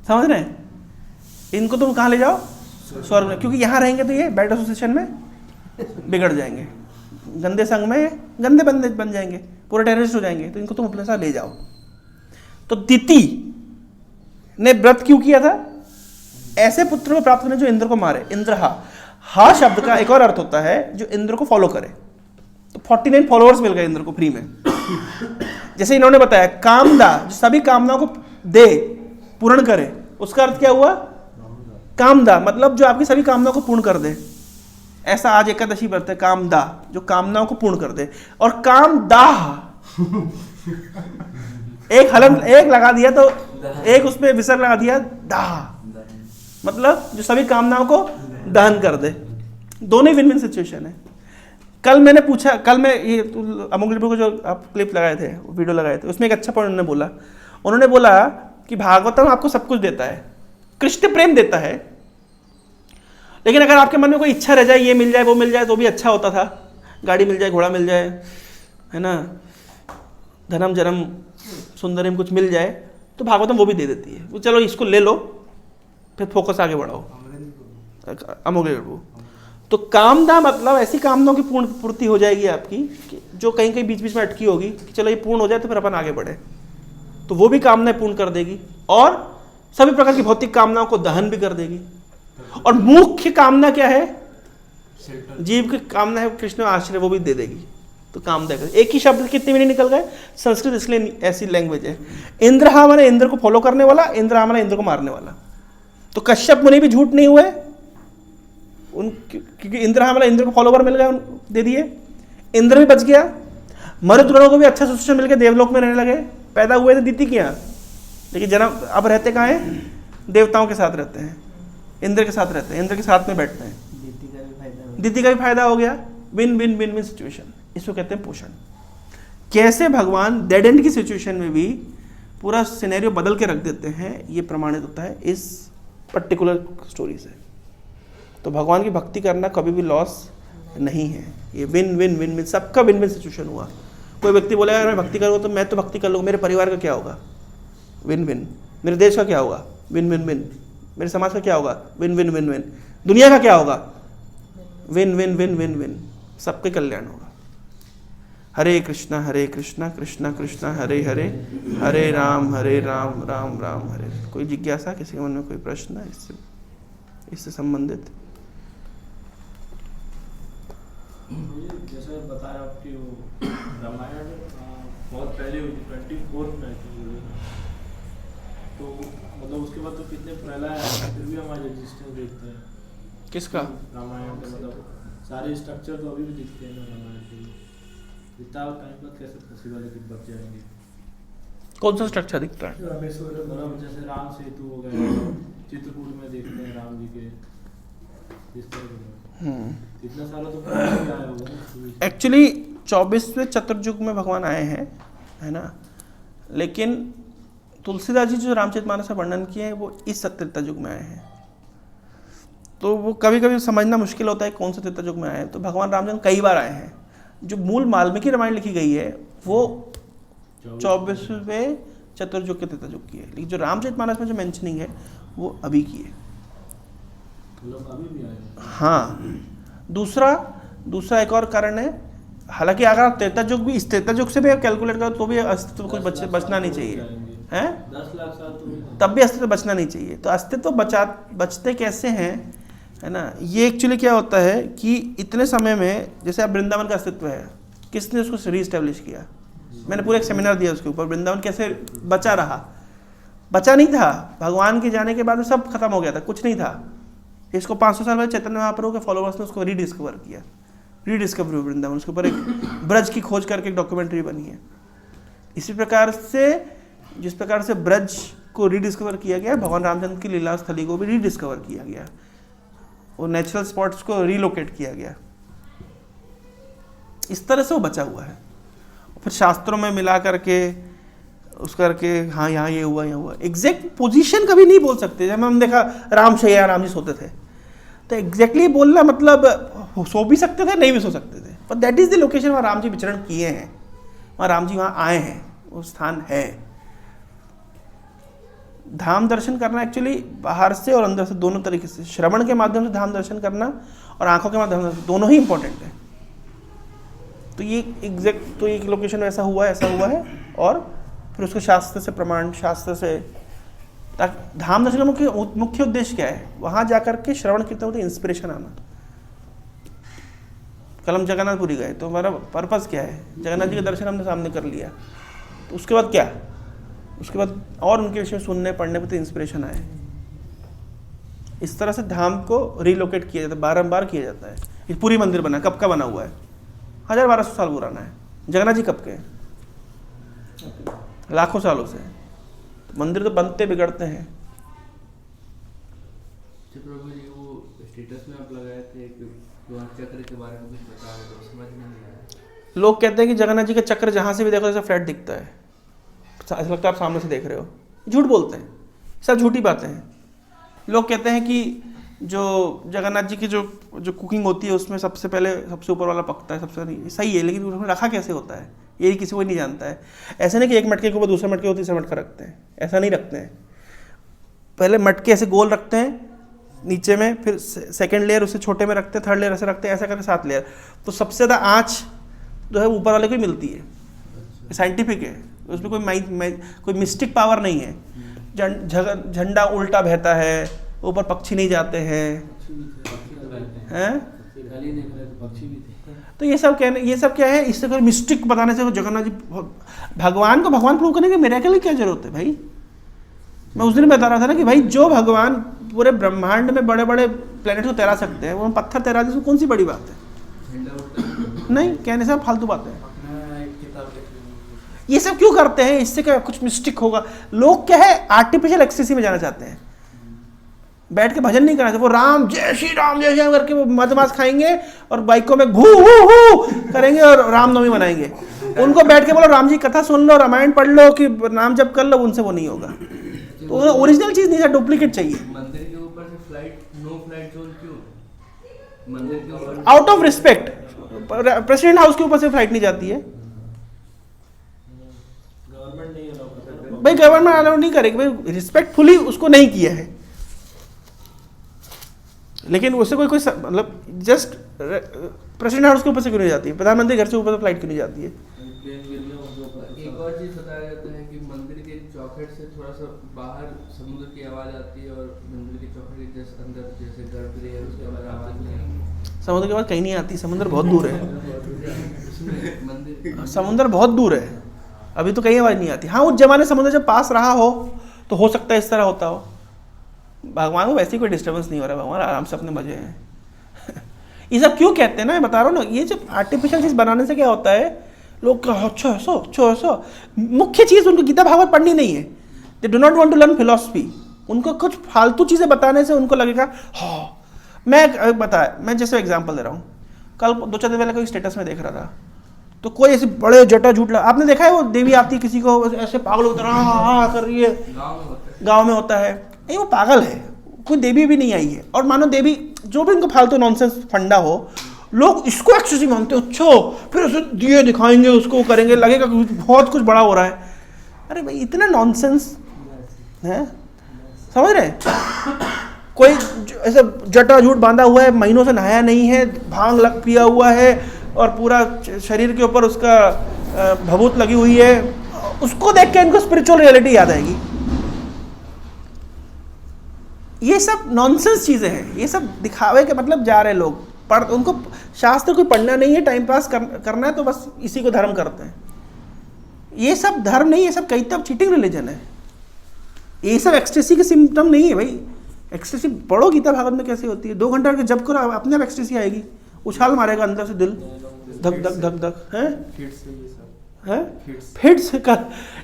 Speaker 1: समझ रहे हैं? इनको तुम कहाँ ले जाओ? स्वर्ग में, क्योंकि यहाँ रहेंगे तो ये बैड एसोसिएशन में बिगड़ जाएंगे, गंदे संग में गंदे बंदे बन जाएंगे, पूरे टेररिस्ट हो जाएंगे, तो इनको तुम अपने साथ ले जाओ। तो दिति ने व्रत क्यों किया था? ऐसे पुत्र को प्राप्त करने जो इंद्र को मारे। इंद्र हा शब्द का एक और अर्थ होता है जो इंद्र को फॉलो करे। तो 49 फॉलोअर्स मिल गए इंद्र को फ्री में। जैसे इन्होंने बताया कामदा, जो सभी कामनाओं को दे, पूर्ण करे, उसका अर्थ क्या हुआ? कामदा मतलब जो आपकी सभी कामनाओं को पूर्ण कर दे। ऐसा आज एकादशी व्रत है, कामदा, जो कामनाओं को पूर्ण कर दे। और कामदाह एक हलन एक लगा दिया तो एक उसमें विसर्ग लगा दिया, दाह मतलब जो सभी कामनाओं को दहन कर दे। दोनों ही विन विन सिचुएशन है। कल मैंने पूछा, कल मैं ये अमोघ को जो आप क्लिप लगाए थे, वीडियो लगाए थे, उसमें एक अच्छा पॉइंट उन्होंने बोला कि भागवतम आपको सब कुछ देता है, कृष्ण प्रेम देता है, लेकिन अगर आपके मन में कोई इच्छा रह जाए, ये मिल जाए वो मिल जाए तो भी अच्छा होता था, गाड़ी मिल जाए, घोड़ा मिल जाए, है ना, धनम जन्म सुंदरम कुछ मिल जाए, तो भागवतम वो भी दे देती है। वो चलो इसको ले लो, फिर फोकस आगे बढ़ाओ। अमोघ प्रभु तो कामदा मतलब ऐसी कामनाओं की पूर्ति हो जाएगी आपकी जो कहीं कहीं बीच बीच में अटकी होगी, कि चलो ये पूर्ण हो जाए तो फिर अपन आगे बढ़े, तो वो भी कामनाएं पूर्ण कर देगी और सभी प्रकार की भौतिक कामनाओं को दहन भी कर देगी। और मुख्य कामना क्या है? जीव की कामना है कृष्ण आश्रय, वो भी दे देगी। तो कामदा कर, एक ही शब्द कितने मिनट निकल गए। संस्कृत इसलिए ऐसी लैंग्वेज है। इंद्र माने इंद्र को फॉलो करने वाला, इंद्र माने इंद्र को मारने वाला। तो कश्यप मुनि भी झूठ नहीं हुए, क्योंकि इंद्र माने इंद्र को फॉलोवर मिल गए, दे दिए, इंद्र भी बच गया। मरुद्गणों को भी अच्छा सिचुएशन मिल गया, देवलोक में रहने लगे। पैदा हुए थे दिति के यहाँ, लेकिन जन्म अब रहते कहाँ हैं? देवताओं के साथ रहते हैं, इंद्र के साथ रहते हैं, इंद्र के साथ में बैठते हैं। दिति का भी फायदा हो गया। Win win win win situation, इसको कहते हैं पोषण। कैसे भगवान डेड एंड की सिचुएशन में भी पूरा सिनेरियो बदल के रख देते हैं, ये प्रमाणित होता है इस पर्टिकुलर स्टोरी से। तो भगवान की भक्ति करना कभी भी लॉस नहीं है, ये विन विन विन विन, सबका विन विन सिचुएशन हुआ। कोई व्यक्ति बोलेगा मैं भक्ति करूँगा तो मैं तो भक्ति कर लूँगा, मेरे परिवार का क्या होगा? Win win. मेरे देश का क्या होगा? Win win win. मेरे समाज का क्या होगा? Win win win win. दुनिया का क्या होगा? Win win win win win. सबके कल्याण होगा। हरे कृष्णा कृष्णा कृष्णा हरे हरे, हरे राम राम राम हरे। कोई जिज्ञासा, किसी के मन में कोई प्रश्न है इससे संबंधित?
Speaker 5: जैसे बताया आपकी वो रामायण बहुत पहले हुई थी, 24 में थी, तो मतलब उसके बाद तो कितने फैला है, फिर भी हमारे एग्जिस्टेंस देखते हैं।
Speaker 1: किसका?
Speaker 5: रामायण के मतलब सारे स्ट्रक्चर तो अभी भी दिखते हैं रामायण के। इतना टाइम बाद कैसे पॉसिबल है कि बच जाएंगे?
Speaker 1: कौन सा स्ट्रक्चर दिखता है?
Speaker 5: मतलब जैसे राम सेतु हो गया, चित्रकूट में देखते हैं राम जी के, इस तरह के इतना सारा तो पहले आया होगा।
Speaker 1: एक्चुअली 24वें चतुर्युग में भगवान आए हैं, है ना, लेकिन तुलसीदास जी जो रामचरितमानस में वर्णन किए हैं वो इस त्रेता युग में आए हैं। तो वो कभी कभी समझना मुश्किल होता है कौन सा त्रेता युग में आए हैं। तो भगवान रामचंद्र कई बार आए हैं। जो मूल वाल्मीकि रामायण लिखी गई है वो 24वें चतुर्युग के त्रेता युग की है, लेकिन जो रामचरितमानस में जो मेंशनिंग है वो अभी की है।
Speaker 5: मतलब अभी भी आए।
Speaker 1: हाँ, दूसरा एक और कारण है, हालांकि अगर आप त्रेता युग भी, इस त्रेता युग से भी कैलकुलेट करो तो भी अस्तित्व कुछ बचना नहीं चाहिए, हैं?
Speaker 5: 10 लाख साल तो भी
Speaker 1: तब भी अस्तित्व बचना नहीं चाहिए। तो अस्तित्व बचते कैसे हैं, है ना? ये एक्चुअली क्या होता है कि इतने समय में, जैसे अब वृंदावन का अस्तित्व है, किसने उसको रीस्टेब्लिश किया? मैंने पूरा एक सेमिनार दिया उसके ऊपर, वृंदावन कैसे बचा रहा। बचा नहीं था, भगवान के जाने के बाद में सब खत्म हो गया था, कुछ नहीं था। इसको 500 साल बाद चैतन्य महाप्रभु के फॉलोअर्स ने उसको रीडिस्कवर किया, रीडिस्कवरी वृंदावन, उसके ऊपर एक ब्रज की खोज करके एक डॉक्यूमेंट्री बनी है। इसी प्रकार से जिस प्रकार से ब्रज को रीडिस्कवर किया गया, भगवान रामचंद्र की लीला स्थली को भी रीडिस्कवर किया गया, और नेचुरल स्पॉट्स को रीलोकेट किया गया। इस तरह से वो बचा हुआ है। फिर शास्त्रों में मिला करके उस करके हाँ यहाँ ये हुआ, यहाँ हुआ, एग्जैक्ट पोजीशन कभी नहीं बोल सकते। जब हम देखा राम शैया, राम जी सोते थे, तो एग्जैक्टली बोलना मतलब सो भी सकते थे, नहीं भी सो सकते थे, पर दैट इज द लोकेशन वहाँ राम जी विचरण किए हैं, वहाँ राम जी वहाँ आए हैं, वो स्थान है। धाम दर्शन करना एक्चुअली बाहर से और अंदर से दोनों तरीके से, श्रवण के माध्यम से धाम दर्शन करना और आंखों के माध्यम से, दोनों ही इंपॉर्टेंट है। तो ये एग्जैक्ट, तो एक लोकेशन ऐसा हुआ है, और फिर उसको शास्त्र से प्रमाण, शास्त्र से, ताकि धाम दर्शन का मुख्य उद्देश्य क्या है? वहाँ जाकर के श्रवण कीर्तन होते इंस्पिरेशन आना। कल हम जगन्नाथपुरी गए तो हमारा पर्पस क्या है? जगन्नाथ जी का दर्शन हमने सामने कर लिया, तो उसके बाद क्या? उसके बाद और उनके विषय में सुनने पढ़ने पर तो इंस्पिरेशन आए। इस तरह से धाम को रिलोकेट किया जाता है, बारंबार किया जाता है। ये पूरी मंदिर बना, कब का बना हुआ है? 1000-1200 साल पुराना है। जगन्नाथ जी कब के हैं? लाखों सालों से। तो मंदिर तो बनते बिगड़ते हैं।
Speaker 8: प्रभु जी, वो स्टेटस में आप लगाए थे कि चक्र के बारे में कुछ बता रहे थे, समझ में नहीं आया।
Speaker 1: लोग कहते हैं कि जगन्नाथ जी का चक्र जहाँ से भी देखो ऐसा फ्लैट दिखता है, ऐसा लगता है आप सामने से देख रहे हो। झूठ बोलते हैं, सब झूठी बातें हैं। लोग कहते हैं कि जो जगन्नाथ जी की जो कुकिंग होती है उसमें सबसे पहले सबसे ऊपर वाला पकता है, सबसे नहीं, सही है, लेकिन उसमें रखा कैसे होता है ये किसी को नहीं जानता है। ऐसे नहीं कि एक मटके के ऊपर दूसरा मटके को तीसरा मटका रखते हैं, ऐसा नहीं रखते हैं। पहले मटके ऐसे गोल रखते हैं नीचे में, फिर सेकंड लेयर उससे छोटे में रखते हैं, थर्ड लेयर ऐसे रखते हैं, ऐसा करके 7 लेयर। तो सबसे ज़्यादा आँच जो है ऊपर वाले को ही मिलती है। साइंटिफिक है, उसमें कोई मिस्टिक पावर नहीं है। झंडा उल्टा बहता है, ऊपर पक्षी नहीं जाते हैं, तो ये सब क्या है? इससे कोई मिस्टिक बताने से जगन्नाथ जी भगवान को भगवान प्रूव करने के मिरेकल की क्या जरूरत है भाई? मैं उस दिन बता रहा था ना कि भाई जो भगवान पूरे ब्रह्मांड में बड़े बड़े प्लेनेट को तैरा सकते हैं, वो पत्थर तैरा दे, कौन सी बड़ी बात है? नहीं, कहने से फालतू बात है। ये सब क्यों करते हैं? इससे क्या कुछ मिस्टिक होगा? लोग क्या है, आर्टिफिशियल एक्सटेसी में जाना चाहते हैं। बैठ के भजन नहीं करना चाहते, वो राम जय श्री राम करके वो मधमास खाएंगे और बाइकों में घू करेंगे और रामनवमी मनाएंगे। उनको बैठ के बोलो राम जी कथा सुन लो, रामायण पढ़ लो, कि नाम जप कर लो, उनसे वो नहीं होगा। तो ओरिजिनल चीज नहीं, डुप्लीकेट चाहिए।
Speaker 8: मंदिर के ऊपर से फ्लाइट, नो फ्लाइट जोन क्यों? मंदिर के ऊपर
Speaker 1: out of respect, president house के ऊपर से फ्लाइट नहीं जाती है भाई, गवर्नमेंट अलाउ नहीं करेगी भाई, रिस्पेक्टफुली उसको नहीं किया है। लेकिन उससे कोई मतलब जस्ट प्रेसिडेंट हाउस के ऊपर से क्यों नहीं जाती है? प्रधानमंत्री घर से ऊपर से फ्लाइट क्यों नहीं जाती है?
Speaker 8: एक और चीज बताया जाता है कि मंदिर के चौखट से थोड़ा सा बाहर समुद्र की आवाज आती है, और मंदिर के चौखट के जस्ट अंदर जैसे गर्भगृह है उसके अंदर आवाज नहीं आती।
Speaker 1: समुद्र के बाद कहीं नहीं आती, समुद्र बहुत दूर है।
Speaker 8: मंदिर
Speaker 1: समुद्र बहुत दूर है, अभी तो कहीं आवाज नहीं आती। हाँ, उस जमाने समुद्र जब पास रहा हो तो हो सकता है इस तरह होता हो। भगवान को वैसे ही कोई डिस्टर्बेंस नहीं हो रहा है, भगवान आराम से अपने मजे हैं। ये सब क्यों कहते हैं ना, मैं बता रहा हूँ ना, ये जब आर्टिफिशियल चीज़ बनाने से क्या होता है, लोग अच्छा मुख्य चीज़ उनको गीता भागवत पढ़नी नहीं है। They do not want to learn philosophy. उनको कुछ फालतू चीज़ें बताने से उनको लगेगा हाँ। मैं जैसे एग्जाम्पल दे रहा हूँ, कल 2-4 दिन पहले कोई स्टेटस में देख रहा था, तो कोई ऐसे बड़े जटा झूठ आपने देखा है, वो देवी आती किसी को ऐसे पागल होता हाँ कर रही है, गाँव में होता है। नहीं, वो पागल है, कोई देवी भी नहीं आई है। और मानो देवी जो भी इनको फालतू नॉनसेंस फंडा हो, लोग इसको एक्सेस मानते हो। अच्छा, फिर उसे दिए दिखाएंगे, उसको करेंगे, लगेगा कि बहुत कुछ बड़ा हो रहा है। अरे भाई इतना नॉनसेंस है, समझ रहे हैं? कोई ऐसा जटा झूठ बांधा हुआ है, महीनों से नहाया नहीं है, भांग पिया हुआ है और पूरा शरीर के ऊपर उसका भभूत लगी हुई है, उसको देख के इनको स्पिरिचुअल रियलिटी याद आएगी। ये सब नॉनसेंस चीजें हैं, ये सब दिखावे के मतलब जा रहे लोग। उनको शास्त्र कोई पढ़ना नहीं है, टाइम पास करना है, तो बस इसी को धर्म करते हैं। ये सब धर्म नहीं है, सब कई तब चीटिंग रिलीजन है। ये सब एक्सटेसी के सिम्टम नहीं है भाई। एक्सटेसी पढ़ो गीता भागवत में कैसे होती है, 2 घंटा के जब करो अपने आप एक्सटेसी आएगी, उछाल मारेगा अंदर से दिल, धक धक धक धक है। फिट्स कल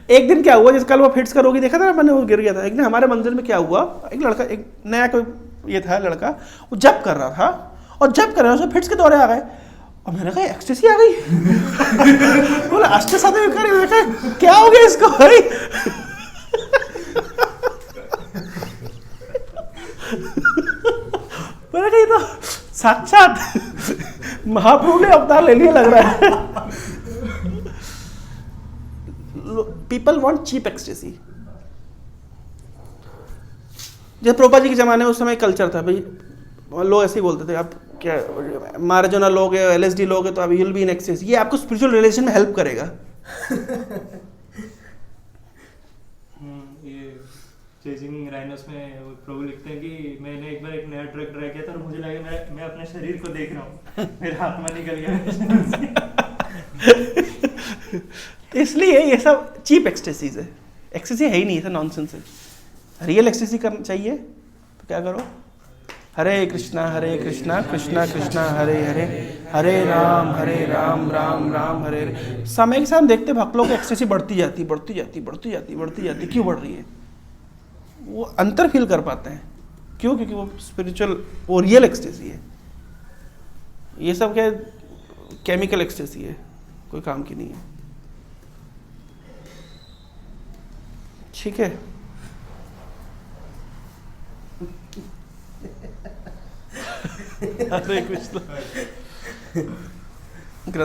Speaker 1: एक दिन क्या हुआ, जैसे कल वो फिट्स का रोगी देखा था ना मैंने, वो गिर गया था। एक दिन हमारे मंदिर में क्या हुआ, एक लड़का, एक नया कोई ये था लड़का, वो जप कर रहा था और जप कर रहा था, फिट्स के दौरे आ गए और मैंने कहा एक्सटेसी आ गई। बोला अष्ट साधे क्या हो गया इसको भाई। मैंने कहा ये तो साक्षात महाप्रभु ने अवतार ले लिया लग रहा है। People want cheap ecstasy. जब प्रोपा जी के जमाने में उस समय कल्चर था भाई, लोग ऐसे ही बोलते थे, आप क्या माराजोना लोग है, LSD लोग है, तो अब यूल बी इन एक्सटेसी। ये आपको स्पिरिचुअल रिलेशन में हेल्प करेगा।
Speaker 6: ये चेजिंग राइनोस में प्रभु लिखते हैं कि मैंने एक बार एक नया ट्रक ट्राई किया था और मुझे लगा मैं अपने शरीर को देख रहा हूँ, मेरा आत्मा निकल गया।
Speaker 1: इसलिए ये सब चीप एक्सटेसीज है। एक्सटेसी है ही नहीं, ये सब नॉनसेंस है। रियल एक्सटेसी करना चाहिए तो क्या करो, हरे कृष्णा कृष्णा कृष्णा हरे हरे, हरे राम राम राम हरे हरे। समय के साथ देखते भक्त लोग एक्सटेसी बढ़ती जाती। क्यों बढ़ रही है? वो अंतर फील कर पाते हैं। क्यों? क्योंकि वो स्पिरिचुअल, वो रियल एक्सटेसी है। ये सब क्या केमिकल एक्सटेसी है, कोई काम की नहीं है। ठीक है, हरे कृष्ण।